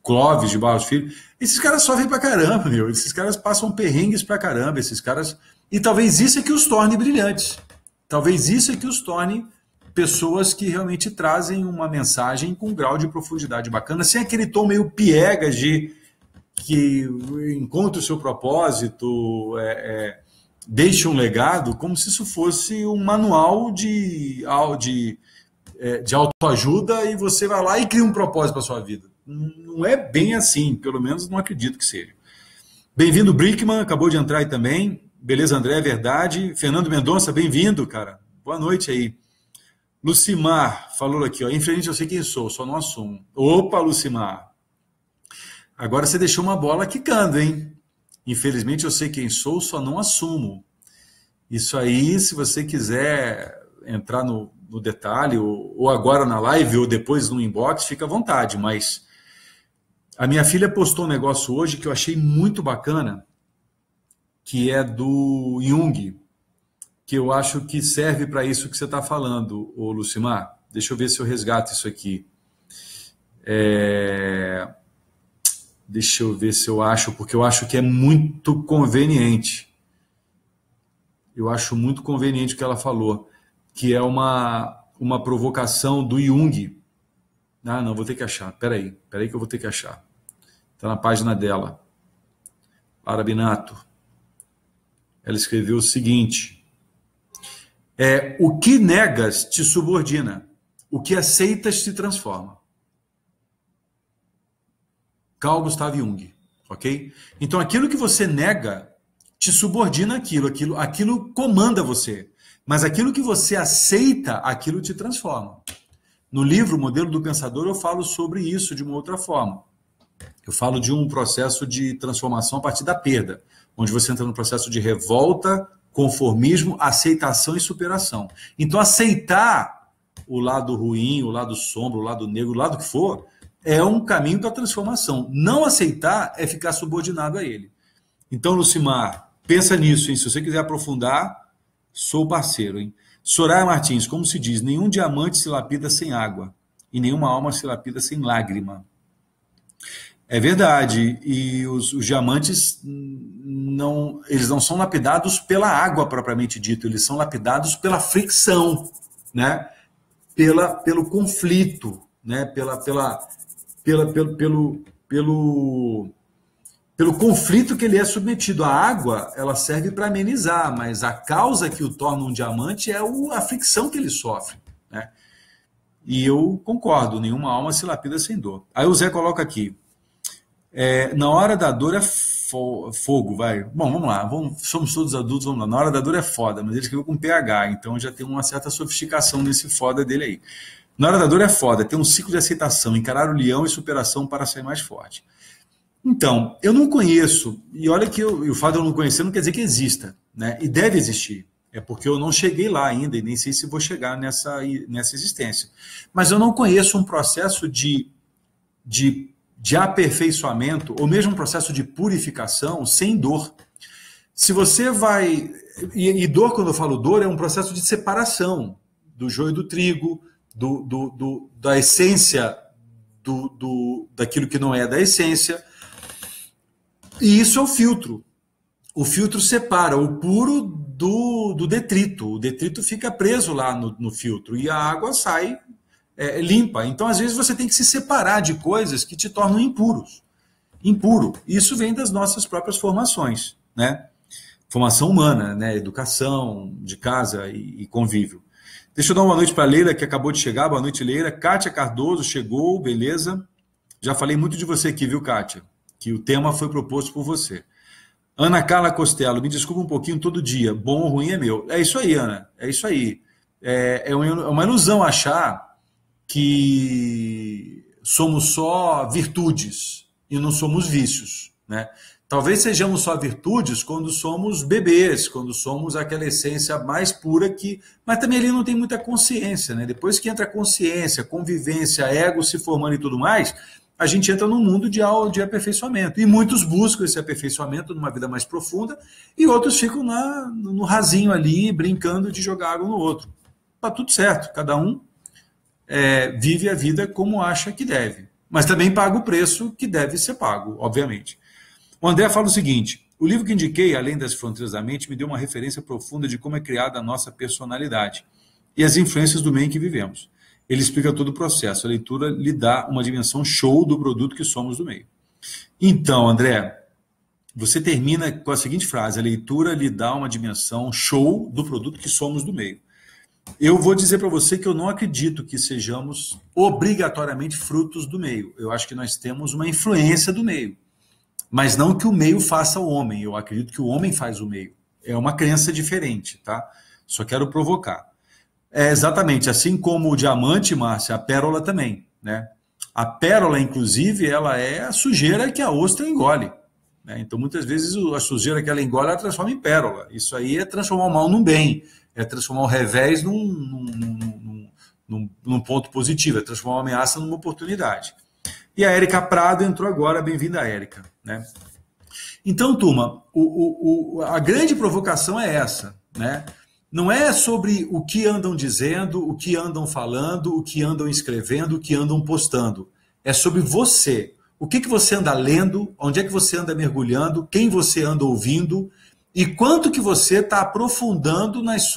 Clóvis de Barros Filho, esses caras sofrem pra caramba, meu. Esses caras passam perrengues pra caramba, esses caras... E talvez isso é que os torne brilhantes. Talvez isso é que os torne pessoas que realmente trazem uma mensagem com um grau de profundidade bacana, sem aquele tom meio piegas de que encontre o seu propósito, deixe um legado, como se isso fosse um manual de autoajuda e você vai lá e cria um propósito para a sua vida. Não é bem assim, pelo menos não acredito que seja. Bem-vindo, Brickman, acabou de entrar aí também. Beleza, André, é verdade. Fernando Mendonça, bem-vindo, cara. Boa noite aí. Lucimar falou aqui, ó. Infelizmente eu sei quem sou, só não assumo. Opa, Lucimar. Agora você deixou uma bola quicando, hein? Infelizmente eu sei quem sou, só não assumo. Isso aí, se você quiser entrar no no detalhe, ou agora na live, ou depois no inbox, fica à vontade. Mas a minha filha postou um negócio hoje que eu achei muito bacana, que é do Jung, que eu acho que serve para isso que você está falando, ô Lucimar. Deixa eu ver se eu resgato isso aqui. Deixa eu ver se eu acho, porque eu acho que é muito conveniente. Eu acho muito conveniente o que ela falou, que é uma provocação do Jung. Ah, não, vou ter que achar. Peraí que eu vou ter que achar. Está na página dela. Lara Binato. Ela escreveu o seguinte: o que negas te subordina, o que aceitas te transforma. Carl Gustav Jung, ok? Então aquilo que você nega te subordina aquilo comanda você. Mas aquilo que você aceita, aquilo te transforma. No livro Modelo do Pensador eu falo sobre isso de uma outra forma. Eu falo de um processo de transformação a partir da perda, onde você entra no processo de revolta, conformismo, aceitação e superação. Então aceitar o lado ruim, o lado sombrio, o lado negro, o lado que for, é um caminho da transformação. Não aceitar é ficar subordinado a ele. Então, Lucimar, pensa nisso, hein? Se você quiser aprofundar, sou parceiro, hein? Soraya Martins, como se diz, nenhum diamante se lapida sem água e nenhuma alma se lapida sem lágrima. É verdade, e os diamantes eles não são lapidados pela água propriamente dito, eles são lapidados pela fricção, né? Pelo conflito, né? Pelo conflito que ele é submetido. A água, ela serve para amenizar, mas a causa que o torna um diamante é a fricção que ele sofre, né? E eu concordo, nenhuma alma se lapida sem dor. Aí o Zé coloca aqui, na hora da dor é fogo, vai. Bom, vamos lá, somos todos adultos, vamos lá. Na hora da dor é foda, mas ele escreveu com PH, então já tem uma certa sofisticação nesse foda dele aí. Na hora da dor é foda, tem um ciclo de aceitação, encarar o leão e superação para sair mais forte. Então, eu não conheço, e olha que o fato de eu não conhecer não quer dizer que exista, né? E deve existir. É porque eu não cheguei lá ainda, e nem sei se vou chegar nessa existência. Mas eu não conheço um processo de aperfeiçoamento, ou mesmo um processo de purificação sem dor. Se você vai... E dor, quando eu falo dor, é um processo de separação do joio do trigo, da essência daquilo que não é da essência. E isso é o filtro. O filtro separa o puro do detrito. O detrito fica preso lá no filtro e a água sai limpa. Então, às vezes, você tem que se separar de coisas que te tornam impuro. Isso vem das nossas próprias formações, né? Formação humana, né? Educação, de casa e convívio. Deixa eu dar uma boa noite para a Leila, que acabou de chegar. Boa noite, Leila. Kátia Cardoso chegou, beleza. Já falei muito de você aqui, viu, Kátia? Que o tema foi proposto por você. Ana Carla Costello, me desculpa um pouquinho todo dia. Bom ou ruim é meu. É isso aí, Ana. É isso aí. É uma ilusão achar que somos só virtudes e não somos vícios, né? Talvez sejamos só virtudes quando somos bebês, quando somos aquela essência mais pura mas também ali não tem muita consciência, né? Depois que entra a consciência, convivência, ego se formando e tudo mais, a gente entra num mundo de aperfeiçoamento. E muitos buscam esse aperfeiçoamento numa vida mais profunda e outros ficam no rasinho ali, brincando de jogar água no outro. Tá tudo certo, cada um vive a vida como acha que deve, mas também paga o preço que deve ser pago, obviamente. O André fala o seguinte: o livro que indiquei, Além das Fronteiras da Mente, me deu uma referência profunda de como é criada a nossa personalidade e as influências do meio em que vivemos. Ele explica todo o processo. A leitura lhe dá uma dimensão show do produto que somos do meio. Então, André, você termina com a seguinte frase: a leitura lhe dá uma dimensão show do produto que somos do meio. Eu vou dizer para você que eu não acredito que sejamos obrigatoriamente frutos do meio. Eu acho que nós temos uma influência do meio. Mas não que o meio faça o homem. Eu acredito que o homem faz o meio. É uma crença diferente, tá? Só quero provocar. Exatamente, assim como o diamante, Márcia, a pérola também, né? A pérola, inclusive, ela é a sujeira que a ostra engole, né? Então, muitas vezes, a sujeira que ela engole, ela transforma em pérola. Isso aí é transformar o mal num bem, é transformar o revés num ponto positivo, é transformar uma ameaça numa oportunidade. E a Érica Prado entrou agora, bem-vinda, Érica, né? Então, turma, a grande provocação é essa, né? Não é sobre o que andam dizendo, o que andam falando, o que andam escrevendo, o que andam postando. É sobre você. O que você anda lendo, onde é que você anda mergulhando, quem você anda ouvindo e quanto que você está aprofundando nos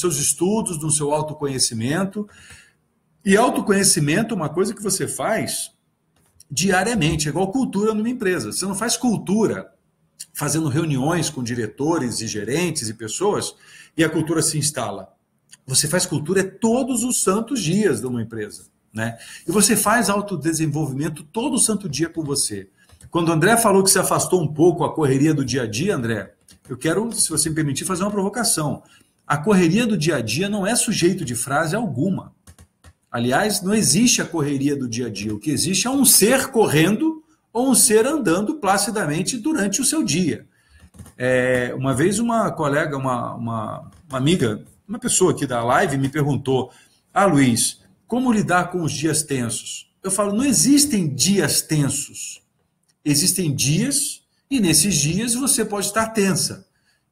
seus estudos, no seu autoconhecimento. E autoconhecimento é uma coisa que você faz diariamente, é igual cultura numa empresa. Você não faz cultura fazendo reuniões com diretores e gerentes e pessoas e a cultura se instala. Você faz cultura todos os santos dias de uma empresa, né? E você faz autodesenvolvimento todo santo dia com você. Quando o André falou que se afastou um pouco a correria do dia a dia, André, eu quero, se você me permitir, fazer uma provocação. A correria do dia a dia não é sujeito de frase alguma. Aliás, não existe a correria do dia a dia. O que existe é um ser correndo ou um ser andando placidamente durante o seu dia. Uma vez uma colega, uma amiga, uma pessoa aqui da live me perguntou: Luiz, como lidar com os dias tensos? Eu falo, não existem dias tensos. Existem dias e nesses dias você pode estar tensa.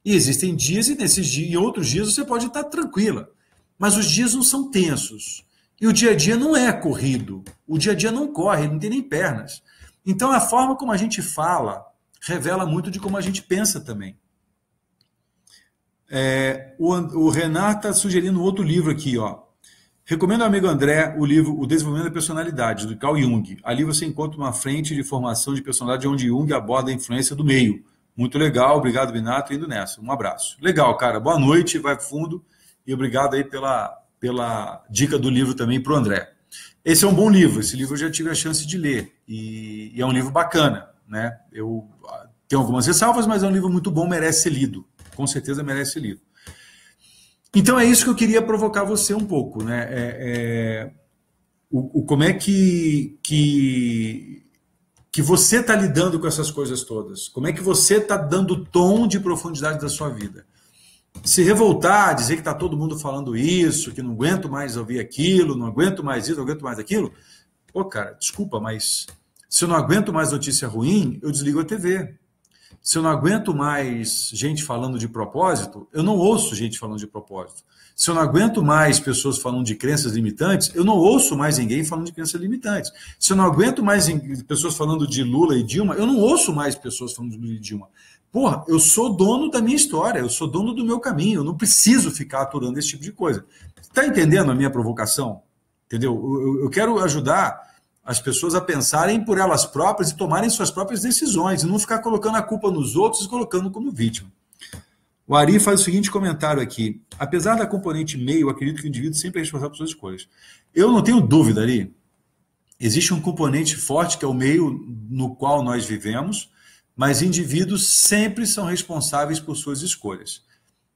E existem dias e nesses dias, em outros dias você pode estar tranquila. Mas os dias não são tensos. E o dia a dia não é corrido. O dia a dia não corre, não tem nem pernas. Então a forma como a gente fala revela muito de como a gente pensa também. O Renato está sugerindo outro livro aqui, ó. Recomendo ao amigo André o livro O Desenvolvimento da Personalidade, do Carl Jung. Ali você encontra uma frente de formação de personalidade onde Jung aborda a influência do meio. Muito legal, obrigado, Binato, indo nessa. Um abraço. Legal, cara, boa noite, vai fundo e obrigado aí pela dica do livro também para o André. Esse é um bom livro, esse livro eu já tive a chance de ler e é um livro bacana, né? Eu tenho algumas ressalvas, mas é um livro muito bom, merece ser lido, com certeza merece ser lido. Então é isso que eu queria provocar você um pouco, né? Como é que você está lidando com essas coisas todas? Como é que você está dando tom de profundidade da sua vida? Se revoltar, dizer que está todo mundo falando isso, que não aguento mais ouvir aquilo, não aguento mais isso, não aguento mais aquilo. Pô, cara, desculpa, mas se eu não aguento mais notícia ruim, eu desligo a TV. Se eu não aguento mais gente falando de propósito, eu não ouço gente falando de propósito. Se eu não aguento mais pessoas falando de crenças limitantes, eu não ouço mais ninguém falando de crenças limitantes. Se eu não aguento mais pessoas falando de Lula e Dilma, eu não ouço mais pessoas falando de Lula e Dilma. Porra, eu sou dono da minha história, eu sou dono do meu caminho, eu não preciso ficar aturando esse tipo de coisa. Está entendendo a minha provocação? Entendeu? Eu quero ajudar as pessoas a pensarem por elas próprias e tomarem suas próprias decisões, e não ficar colocando a culpa nos outros e colocando como vítima. O Ari faz o seguinte comentário aqui: apesar da componente meio, acredito que o indivíduo sempre é responsável por suas escolhas. Eu não tenho dúvida, Ari. Existe um componente forte que é o meio no qual nós vivemos, mas indivíduos sempre são responsáveis por suas escolhas.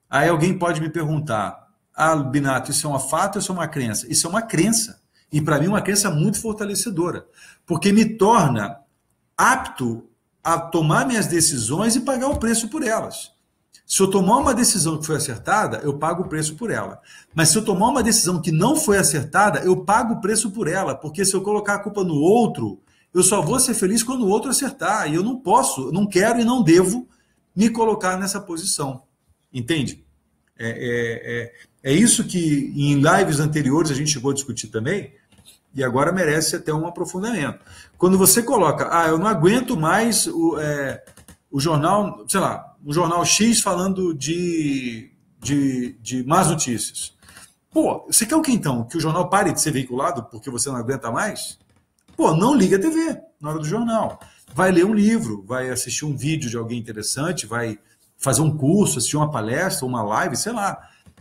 Aí alguém pode me perguntar: Binato, isso é um fato ou isso é uma crença? Isso é uma crença. E para mim uma crença muito fortalecedora, porque me torna apto a tomar minhas decisões e pagar o preço por elas. Se eu tomar uma decisão que foi acertada, eu pago o preço por ela. Mas se eu tomar uma decisão que não foi acertada, eu pago o preço por ela, porque se eu colocar a culpa no outro, eu só vou ser feliz quando o outro acertar. E eu não posso, não quero e não devo me colocar nessa posição. Entende? É isso que em lives anteriores a gente chegou a discutir também, e agora merece até um aprofundamento. Quando você coloca, eu não aguento mais o jornal, sei lá, o jornal X falando de más notícias. Pô, você quer o que então? Que o jornal pare de ser veiculado porque você não aguenta mais? Pô, não liga a TV na hora do jornal. Vai ler um livro, vai assistir um vídeo de alguém interessante, vai fazer um curso, assistir uma palestra, uma live, sei lá.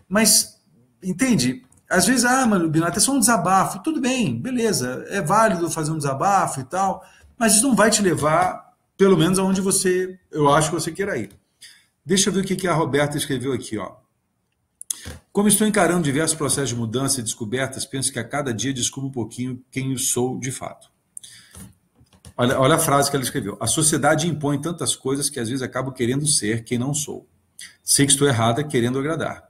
Mas, entende? Às vezes, mano, Binato, é só um desabafo. Tudo bem, beleza, é válido fazer um desabafo e tal, mas isso não vai te levar, pelo menos, aonde eu acho que você queira ir. Deixa eu ver o que a Roberta escreveu aqui, ó. Como estou encarando diversos processos de mudança e descobertas, penso que a cada dia descubro um pouquinho quem eu sou de fato. Olha a frase que ela escreveu. A sociedade impõe tantas coisas que às vezes acabo querendo ser quem não sou. Sei que estou errada querendo agradar,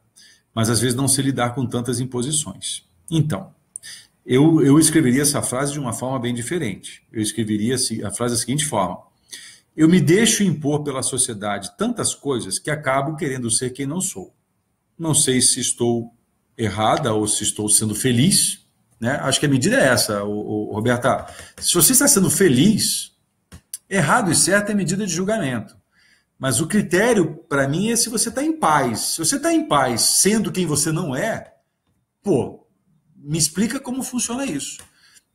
mas às vezes não sei lidar com tantas imposições. Então, eu escreveria essa frase de uma forma bem diferente. Eu escreveria a frase da seguinte forma: eu me deixo impor pela sociedade tantas coisas que acabo querendo ser quem não sou. Não sei se estou errada ou se estou sendo feliz, né? Acho que a medida é essa, Roberta. Se você está sendo feliz, errado e certo é medida de julgamento. Mas o critério, para mim, é se você está em paz. Se você está em paz sendo quem você não é, pô, me explica como funciona isso.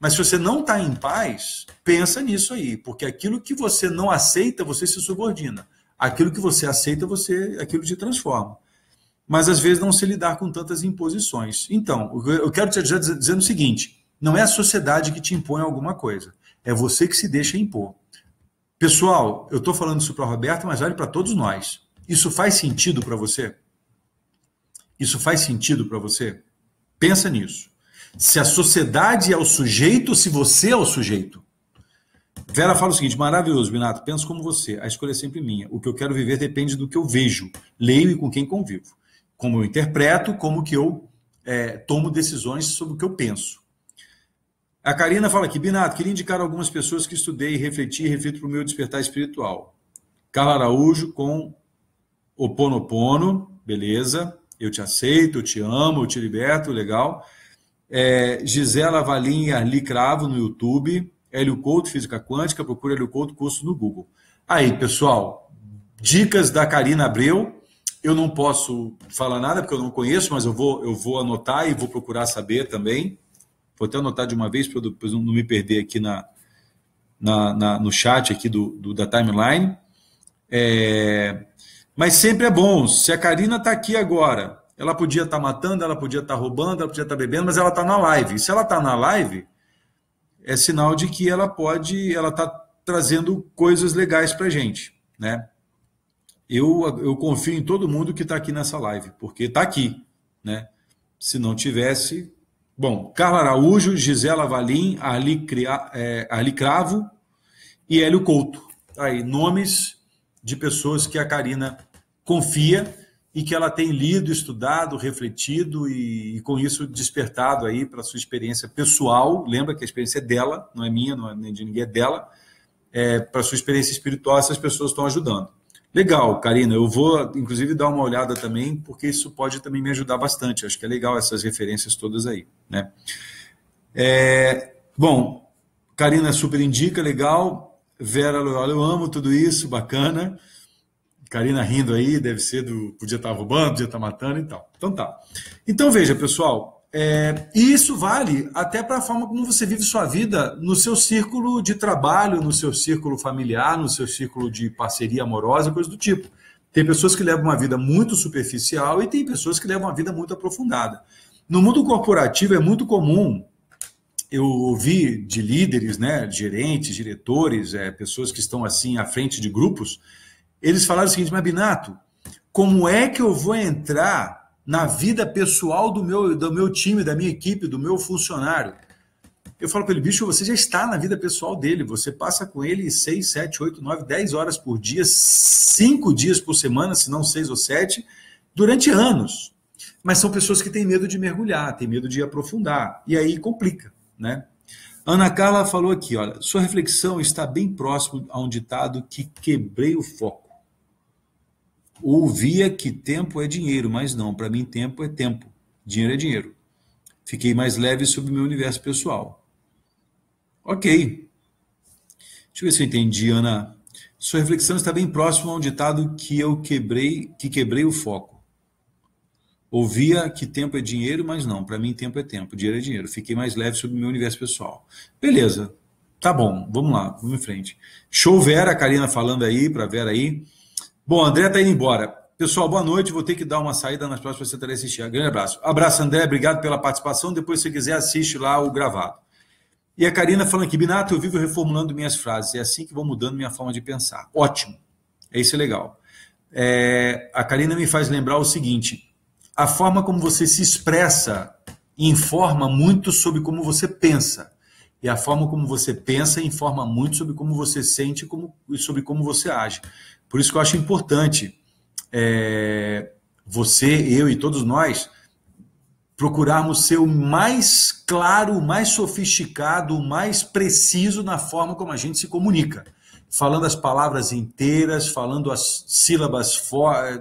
Mas se você não está em paz, pensa nisso aí, porque aquilo que você não aceita, você se subordina. Aquilo que você aceita, aquilo te transforma. Mas às vezes não se lidar com tantas imposições. Então, eu quero te dizer o seguinte: não é a sociedade que te impõe alguma coisa, é você que se deixa impor. Pessoal, eu estou falando isso para a Roberta, mas vale para todos nós. Isso faz sentido para você? Isso faz sentido para você? Pensa nisso. Se a sociedade é o sujeito ou se você é o sujeito. Vera fala o seguinte: maravilhoso, Binato, penso como você, a escolha é sempre minha. O que eu quero viver depende do que eu vejo, leio e com quem convivo. Como eu interpreto, como que eu tomo decisões sobre o que eu penso. A Karina fala aqui: Binato, queria indicar algumas pessoas que estudei, refleti e reflito para o meu despertar espiritual. Carla Araújo com Ho'oponopono, beleza, eu te aceito, eu te amo, eu te liberto, legal. Gisela Valim e Arli Cravo no YouTube, Hélio Couto, Física Quântica, procura Hélio Couto, curso no Google. Aí, pessoal, dicas da Karina Abreu. Eu não posso falar nada porque eu não conheço, mas eu vou anotar e vou procurar saber também. Vou até anotar de uma vez para depois não me perder aqui no chat aqui da timeline. Mas sempre é bom. Se a Karina está aqui agora, ela podia estar matando, ela podia estar roubando, ela podia estar bebendo, mas ela está na live. E se ela está na live, é sinal de que ela está trazendo coisas legais para a gente, né? Eu confio em todo mundo que está aqui nessa live, porque está aqui, né? Se não tivesse... Bom, Carla Araújo, Gisela Valim, Arli Cravo e Hélio Couto. Aí, nomes de pessoas que a Karina confia e que ela tem lido, estudado, refletido e com isso despertado aí para a sua experiência pessoal. Lembra que a experiência é dela, não é minha, não é nem de ninguém, é dela. Para a sua experiência espiritual, essas pessoas estão ajudando. Legal, Karina, eu vou inclusive dar uma olhada também, porque isso pode também me ajudar bastante. Acho que é legal essas referências todas aí, né? Bom, Karina super indica, legal. Vera Loyola, eu amo tudo isso, bacana. Karina rindo aí, deve ser podia estar roubando, podia estar matando e tal. Então tá. Então veja, pessoal, e isso vale até para a forma como você vive sua vida no seu círculo de trabalho, no seu círculo familiar, no seu círculo de parceria amorosa, coisa do tipo. Tem pessoas que levam uma vida muito superficial e tem pessoas que levam uma vida muito aprofundada. No mundo corporativo é muito comum eu ouvi de líderes, né, gerentes, diretores, pessoas que estão assim à frente de grupos, eles falaram o seguinte: mas Binato, como é que eu vou entrar na vida pessoal do meu time, da minha equipe, do meu funcionário? Eu falo para ele: bicho, você já está na vida pessoal dele, você passa com ele 6, 7, 8, 9, 10 horas por dia, 5 dias por semana, se não 6 ou 7, durante anos. Mas são pessoas que têm medo de mergulhar, têm medo de aprofundar, e aí complica, né? Ana Carla falou aqui, olha, sua reflexão está bem próximo a um ditado que quebrei o foco. Ouvia que tempo é dinheiro, mas não, para mim tempo é tempo, dinheiro é dinheiro. Fiquei mais leve sobre o meu universo pessoal. Ok. Deixa eu ver se eu entendi, Ana. Sua reflexão está bem próxima a um ditado que quebrei o foco. Ouvia que tempo é dinheiro, mas não, para mim tempo é tempo, dinheiro é dinheiro. Fiquei mais leve sobre o meu universo pessoal. Beleza, tá bom, vamos lá, vamos em frente. Show, Vera, a Karina falando aí, para Vera aí. Bom, André tá indo embora. Pessoal, boa noite. Vou ter que dar uma saída nas próximas para você assistir. Grande abraço. Abraço, André. Obrigado pela participação. Depois, se você quiser, assiste lá o gravado. E a Karina falando aqui: Binato, eu vivo reformulando minhas frases. É assim que vou mudando minha forma de pensar. Ótimo. Isso é legal. A Karina me faz lembrar o seguinte: a forma como você se expressa informa muito sobre como você pensa. E a forma como você pensa informa muito sobre como você sente e sobre como você age. Por isso que eu acho importante você, eu e todos nós procurarmos ser o mais claro, o mais sofisticado, o mais preciso na forma como a gente se comunica. Falando as palavras inteiras, falando as sílabas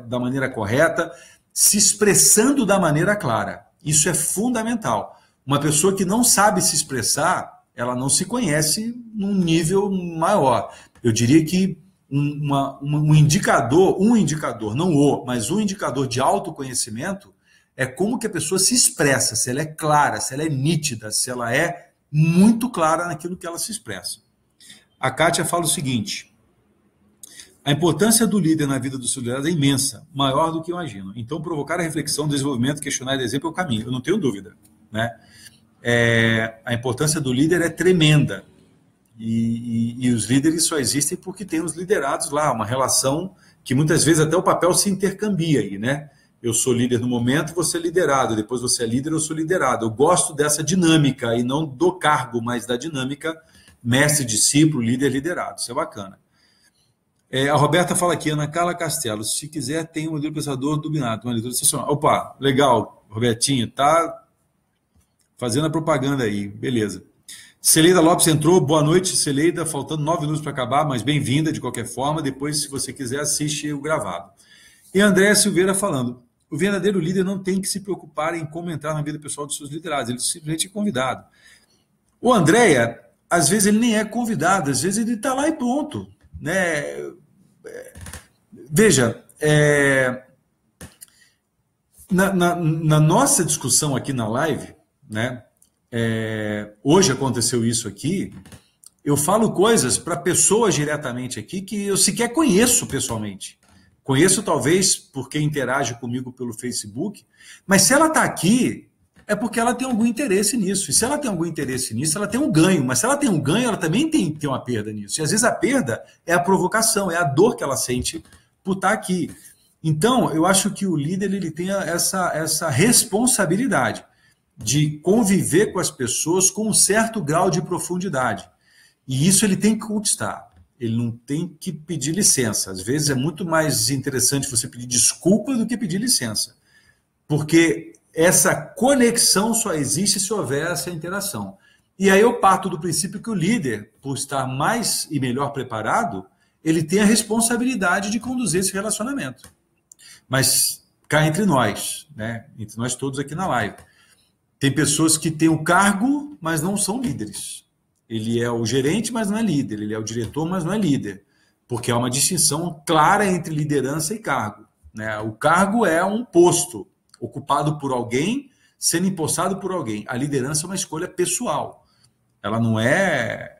da maneira correta, se expressando da maneira clara. Isso é fundamental. Uma pessoa que não sabe se expressar, ela não se conhece num nível maior. Eu diria que um indicador, mas um indicador de autoconhecimento é como que a pessoa se expressa, se ela é clara, se ela é nítida, se ela é muito clara naquilo que ela se expressa. A Kátia fala o seguinte: a importância do líder na vida do seu liderado é imensa, maior do que imagino. Então, provocar a reflexão, desenvolvimento, questionar e exemplo é o caminho. Eu não tenho dúvida, né? A importância do líder é tremenda. E os líderes só existem porque tem os liderados lá, uma relação que muitas vezes até o papel se intercambia aí, né? Eu sou líder no momento, você é liderado, depois você é líder, eu sou liderado. Eu gosto dessa dinâmica, e não do cargo, mas da dinâmica mestre, discípulo, líder, liderado. Isso é bacana. A Roberta fala aqui, Ana Carla Castelo, se quiser tem um modelo pensador do Binato, uma leitura excepcional. Opa, legal, Robertinho, tá fazendo a propaganda aí, beleza. Celeida Lopes entrou, boa noite, Celeida, faltando 9 minutos para acabar, mas bem-vinda de qualquer forma, depois, se você quiser, assiste o gravado. E André Silveira falando, o verdadeiro líder não tem que se preocupar em como entrar na vida pessoal dos seus liderados, ele simplesmente é convidado. O Andréia, às vezes ele nem é convidado, às vezes ele está lá e pronto, né? Veja, na nossa discussão aqui na live, né? Hoje aconteceu isso aqui, eu falo coisas para pessoas diretamente aqui que eu sequer conheço pessoalmente. Conheço talvez porque interage comigo pelo Facebook, mas se ela está aqui, é porque ela tem algum interesse nisso. E se ela tem algum interesse nisso, ela tem um ganho. Mas se ela tem um ganho, ela também tem que ter uma perda nisso. E às vezes a perda é a provocação, é a dor que ela sente por estar aqui. Então, eu acho que o líder ele tem essa responsabilidade de conviver com as pessoas com um certo grau de profundidade. E isso ele tem que conquistar. Ele não tem que pedir licença. Às vezes é muito mais interessante você pedir desculpa do que pedir licença. Porque essa conexão só existe se houver essa interação. E aí eu parto do princípio que o líder, por estar mais e melhor preparado, ele tem a responsabilidade de conduzir esse relacionamento. Mas cá entre nós, né? Entre nós todos aqui na live, tem pessoas que têm o cargo, mas não são líderes. Ele é o gerente, mas não é líder. Ele é o diretor, mas não é líder. Porque há uma distinção clara entre liderança e cargo, né? O cargo é um posto ocupado por alguém, sendo empossado por alguém. A liderança é uma escolha pessoal. Ela não é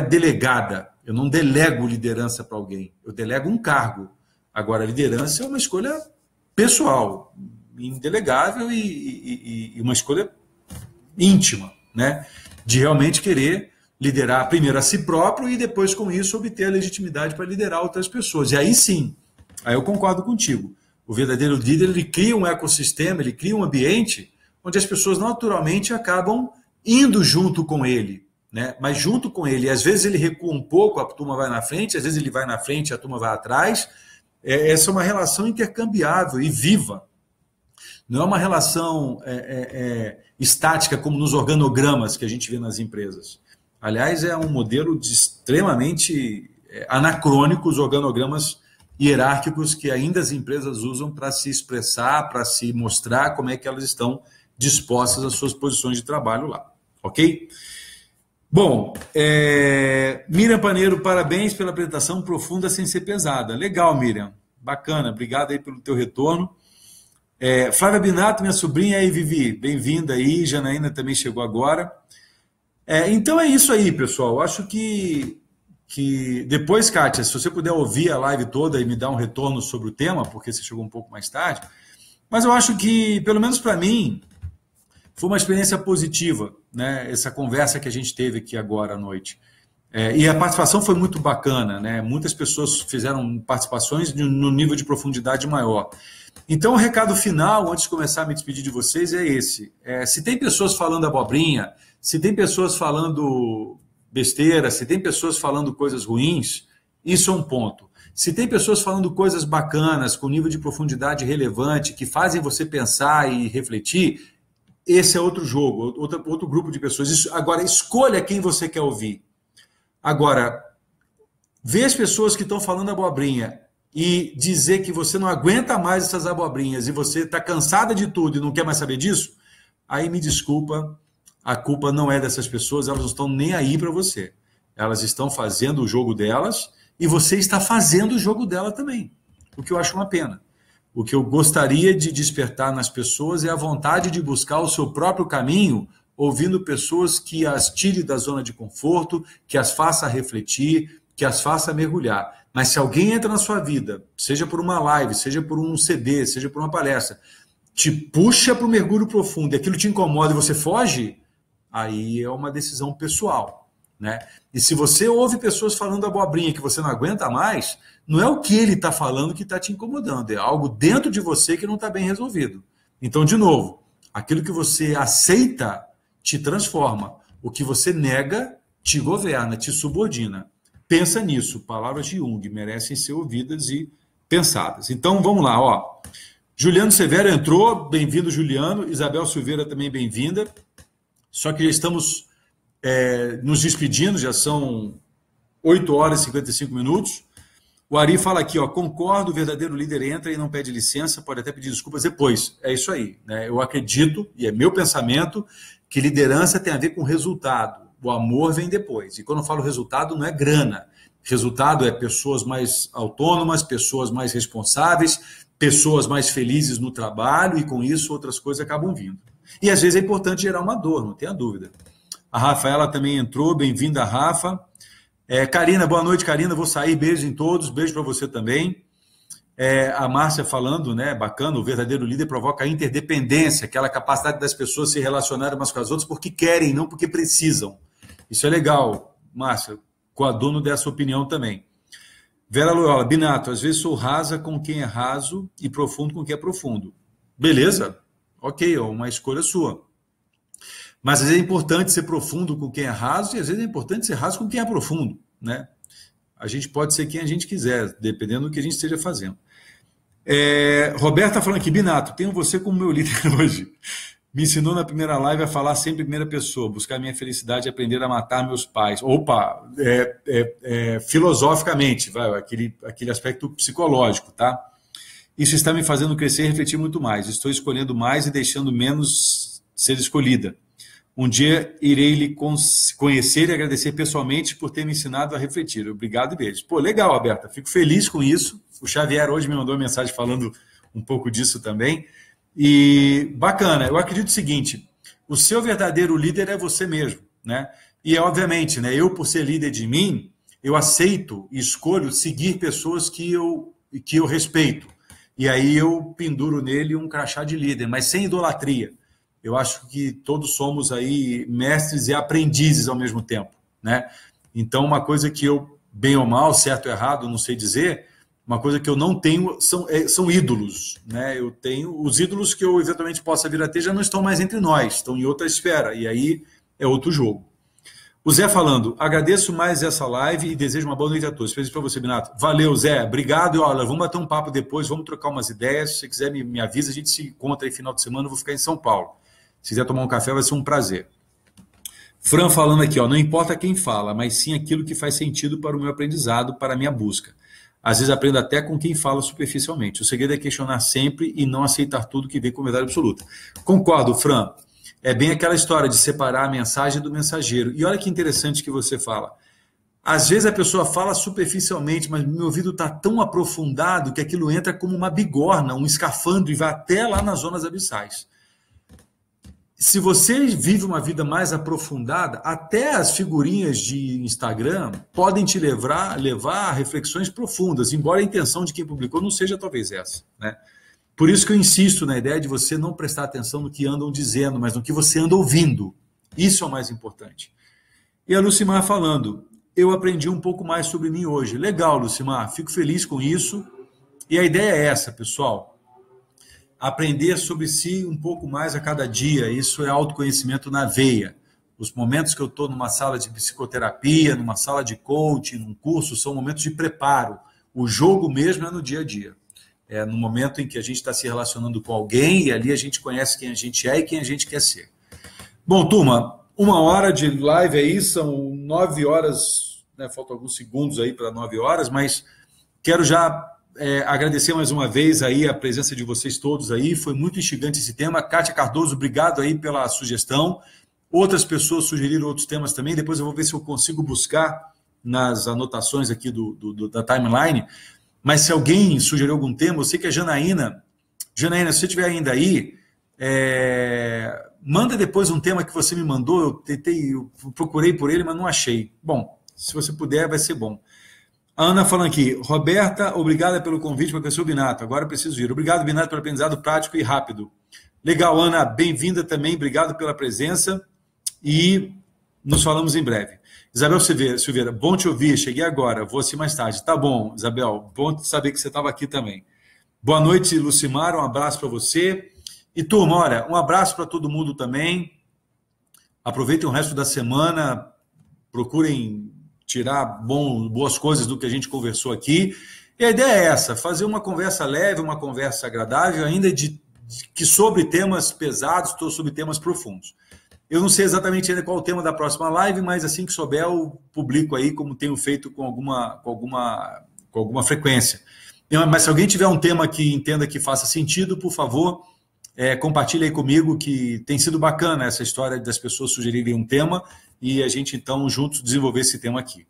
delegada. Eu não delego liderança para alguém. Eu delego um cargo. Agora, a liderança é uma escolha pessoal, indelegável e uma escolha íntima, né? De realmente querer liderar primeiro a si próprio e depois, com isso, obter a legitimidade para liderar outras pessoas. E aí sim, aí eu concordo contigo. O verdadeiro líder, ele cria um ecossistema, ele cria um ambiente onde as pessoas naturalmente acabam indo junto com ele, né? Mas junto com ele, às vezes ele recua um pouco, a turma vai na frente, às vezes ele vai na frente, a turma vai atrás. Essa é uma relação intercambiável e viva. Não é uma relação estática como nos organogramas que a gente vê nas empresas. Aliás, é um modelo extremamente anacrônico, os organogramas hierárquicos que ainda as empresas usam para se expressar, para se mostrar como é que elas estão dispostas às suas posições de trabalho lá. Ok? Bom, Miriam Paneiro, parabéns pela apresentação profunda sem ser pesada. Legal, Miriam. Bacana. Obrigado aí pelo teu retorno. Flávia Binato, minha sobrinha, aí, Vivi, bem-vinda aí. Janaína também chegou agora. Então é isso aí, pessoal. Acho que depois, Kátia, se você puder ouvir a live toda e me dar um retorno sobre o tema, porque você chegou um pouco mais tarde, mas eu acho que, pelo menos para mim, foi uma experiência positiva, né? Essa conversa que a gente teve aqui agora à noite. E a participação foi muito bacana, né? Muitas pessoas fizeram participações no nível de profundidade maior. Então, o recado final, antes de começar a me despedir de vocês, é esse. Se tem pessoas falando abobrinha, se tem pessoas falando besteira, se tem pessoas falando coisas ruins, Isso é um ponto. Se tem pessoas falando coisas bacanas, com nível de profundidade relevante, que fazem você pensar e refletir, esse é outro jogo, outro grupo de pessoas. Agora, escolha quem você quer ouvir. Agora, ver as pessoas que estão falando abobrinha e dizer que você não aguenta mais essas abobrinhas e você está cansada de tudo e não quer mais saber disso, aí me desculpa, a culpa não é dessas pessoas, elas não estão nem aí para você. Elas estão fazendo o jogo delas e você está fazendo o jogo dela também, o que eu acho uma pena. O que eu gostaria de despertar nas pessoas é a vontade de buscar o seu próprio caminho, ouvindo pessoas que as tire da zona de conforto, que as faça refletir, que as faça mergulhar. Mas se alguém entra na sua vida, seja por uma live, seja por um CD, seja por uma palestra, te puxa para o mergulho profundo e aquilo te incomoda e você foge, aí é uma decisão pessoal, né? E se você ouve pessoas falando abobrinha que você não aguenta mais, não é o que ele está falando que está te incomodando, é algo dentro de você que não está bem resolvido. Então, de novo, aquilo que você aceita te transforma, o que você nega te governa, te subordina. Pensa nisso, palavras de Jung merecem ser ouvidas e pensadas. Então, vamos lá, ó. Juliano Severo entrou, bem-vindo, Juliano. Isabel Silveira também bem-vinda. Só que já estamos nos despedindo, já são 8 horas e 55 minutos. O Ari fala aqui, ó, concordo, o verdadeiro líder entra e não pede licença, pode até pedir desculpas depois. É isso aí, né? Eu acredito, e é meu pensamento, que liderança tem a ver com resultado. O amor vem depois. E quando eu falo resultado, não é grana. Resultado é pessoas mais autônomas, pessoas mais responsáveis, pessoas mais felizes no trabalho, e com isso outras coisas acabam vindo. E às vezes é importante gerar uma dor, não tenha dúvida. A Rafaela também entrou, bem-vinda, Rafa. Karina, boa noite, Karina, vou sair, beijo em todos, beijo para você também. A Márcia falando, né, bacana, o verdadeiro líder provoca a interdependência, aquela capacidade das pessoas se relacionarem umas com as outras porque querem, não porque precisam. Isso é legal, Márcia, coaduno dessa opinião também. Vera Loyola, Binato, às vezes sou rasa com quem é raso e profundo com quem é profundo. Beleza, ok, é uma escolha sua. Mas às vezes é importante ser profundo com quem é raso e às vezes é importante ser raso com quem é profundo, né? A gente pode ser quem a gente quiser, dependendo do que a gente esteja fazendo. Roberta está falando aqui, Binato, tenho você como meu líder hoje. Me ensinou na primeira live a falar sempre em primeira pessoa, buscar minha felicidade e aprender a matar meus pais. Opa, filosoficamente, aquele aspecto psicológico, tá? Isso está me fazendo crescer e refletir muito mais. Estou escolhendo mais e deixando menos ser escolhida. Um dia irei lhe conhecer e agradecer pessoalmente por ter me ensinado a refletir. Obrigado e beijos. Pô, legal, Alberta. Fico feliz com isso. O Xavier hoje me mandou uma mensagem falando um pouco disso também. E bacana. Eu acredito o seguinte, o seu verdadeiro líder é você mesmo, né? E obviamente, né, eu por ser líder de mim, eu aceito e escolho seguir pessoas que eu respeito. E aí eu penduro nele um crachá de líder, mas sem idolatria. Eu acho que todos somos aí mestres e aprendizes ao mesmo tempo, né? Então, uma coisa que eu, bem ou mal, certo ou errado, não sei dizer, uma coisa que eu não tenho são ídolos, né? Eu tenho os ídolos que eu eventualmente possa vir a ter já não estão mais entre nós, estão em outra esfera, e aí é outro jogo. O Zé falando, agradeço mais essa live e desejo uma boa noite a todos. Feliz para você, Binato. Valeu, Zé. Obrigado. E olha, vamos bater um papo depois, vamos trocar umas ideias. Se você quiser, me avisa, a gente se encontra aí final de semana, eu vou ficar em São Paulo. Se quiser tomar um café, vai ser um prazer. Fran falando aqui, ó, não importa quem fala, mas sim aquilo que faz sentido para o meu aprendizado, para a minha busca. Às vezes aprendo até com quem fala superficialmente. O segredo é questionar sempre e não aceitar tudo que vem com verdade absoluta. Concordo, Fran. É bem aquela história de separar a mensagem do mensageiro. E olha que interessante que você fala. Às vezes a pessoa fala superficialmente, mas meu ouvido está tão aprofundado que aquilo entra como uma bigorna, um escafandro e vai até lá nas zonas abissais. Se você vive uma vida mais aprofundada, até as figurinhas de Instagram podem te levar a reflexões profundas, embora a intenção de quem publicou não seja talvez essa, né? Por isso que eu insisto na ideia de você não prestar atenção no que andam dizendo, mas no que você anda ouvindo. Isso é o mais importante. E a Lucimar falando, eu aprendi um pouco mais sobre mim hoje. Legal, Lucimar, fico feliz com isso. E a ideia é essa, pessoal. Aprender sobre si um pouco mais a cada dia. Isso é autoconhecimento na veia. Os momentos que eu estou numa sala de psicoterapia, numa sala de coaching, num curso, são momentos de preparo. O jogo mesmo é no dia a dia. É no momento em que a gente está se relacionando com alguém e ali a gente conhece quem a gente é e quem a gente quer ser. Bom, turma, 1 hora de live aí, são 9 horas, né, faltam alguns segundos aí para 9 horas, mas quero já agradecer mais uma vez aí a presença de vocês todos aí, foi muito instigante esse tema. Kátia Cardoso, obrigado aí pela sugestão. Outras pessoas sugeriram outros temas também, depois eu vou ver se eu consigo buscar nas anotações aqui da timeline, mas se alguém sugeriu algum tema, eu sei que a Janaína, se você estiver ainda aí, manda depois um tema que você me mandou, eu procurei por ele, mas não achei. Bom, se você puder, vai ser bom. A Ana falando aqui, Roberta, obrigada pelo convite, professor Binato, agora preciso ir. Obrigado, Binato, pelo aprendizado prático e rápido. Legal, Ana, bem-vinda também, obrigado pela presença e nos falamos em breve. Isabel Silveira, bom te ouvir, cheguei agora, vou assistir mais tarde. Tá bom, Isabel, bom saber que você estava aqui também. Boa noite, Lucimar, um abraço para você. E turma, olha, um abraço para todo mundo também. Aproveitem o resto da semana, procurem tirar boas coisas do que a gente conversou aqui. E a ideia é essa, fazer uma conversa leve, uma conversa agradável, ainda que sobre temas pesados, sobre temas profundos. Eu não sei exatamente ainda qual o tema da próxima live, mas assim que souber, eu publico aí, como tenho feito com alguma frequência. Mas se alguém tiver um tema que entenda que faça sentido, por favor, compartilhe aí comigo, que tem sido bacana essa história das pessoas sugerirem um tema e a gente, então, juntos desenvolver esse tema aqui.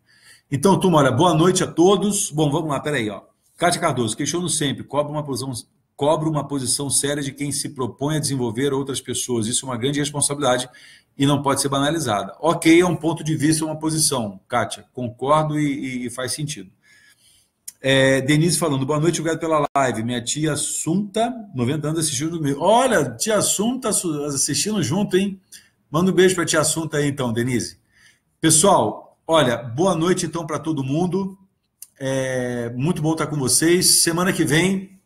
Então, turma, olha, boa noite a todos. Bom, vamos lá, peraí, ó. Kátia Cardoso, questiono sempre, cobra uma posição séria de quem se propõe a desenvolver outras pessoas. Isso é uma grande responsabilidade e não pode ser banalizada. Ok, é um ponto de vista, uma posição, Kátia, concordo e faz sentido. Denise falando, boa noite, obrigado pela live. Minha tia Assunta, 90 anos, assistindo comigo. Olha, tia Assunta assistindo junto, hein? Manda um beijo para a tia Assunta aí, então, Denise. Pessoal, olha, boa noite, então, para todo mundo. Muito bom estar com vocês. Semana que vem,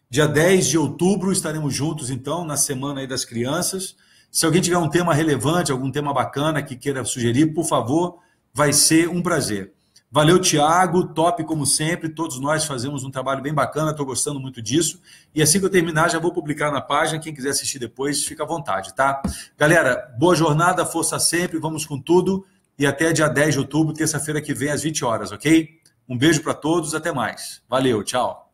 dia 10 de outubro, estaremos juntos, então, na Semana aí das Crianças. Se alguém tiver um tema relevante, algum tema bacana que queira sugerir, por favor, vai ser um prazer. Valeu, Thiago, top como sempre, todos nós fazemos um trabalho bem bacana, estou gostando muito disso, e assim que eu terminar já vou publicar na página, quem quiser assistir depois, fica à vontade, tá? Galera, boa jornada, força sempre, vamos com tudo, e até dia 10 de outubro, terça-feira que vem, às 20 horas, ok? Um beijo para todos, até mais. Valeu, tchau.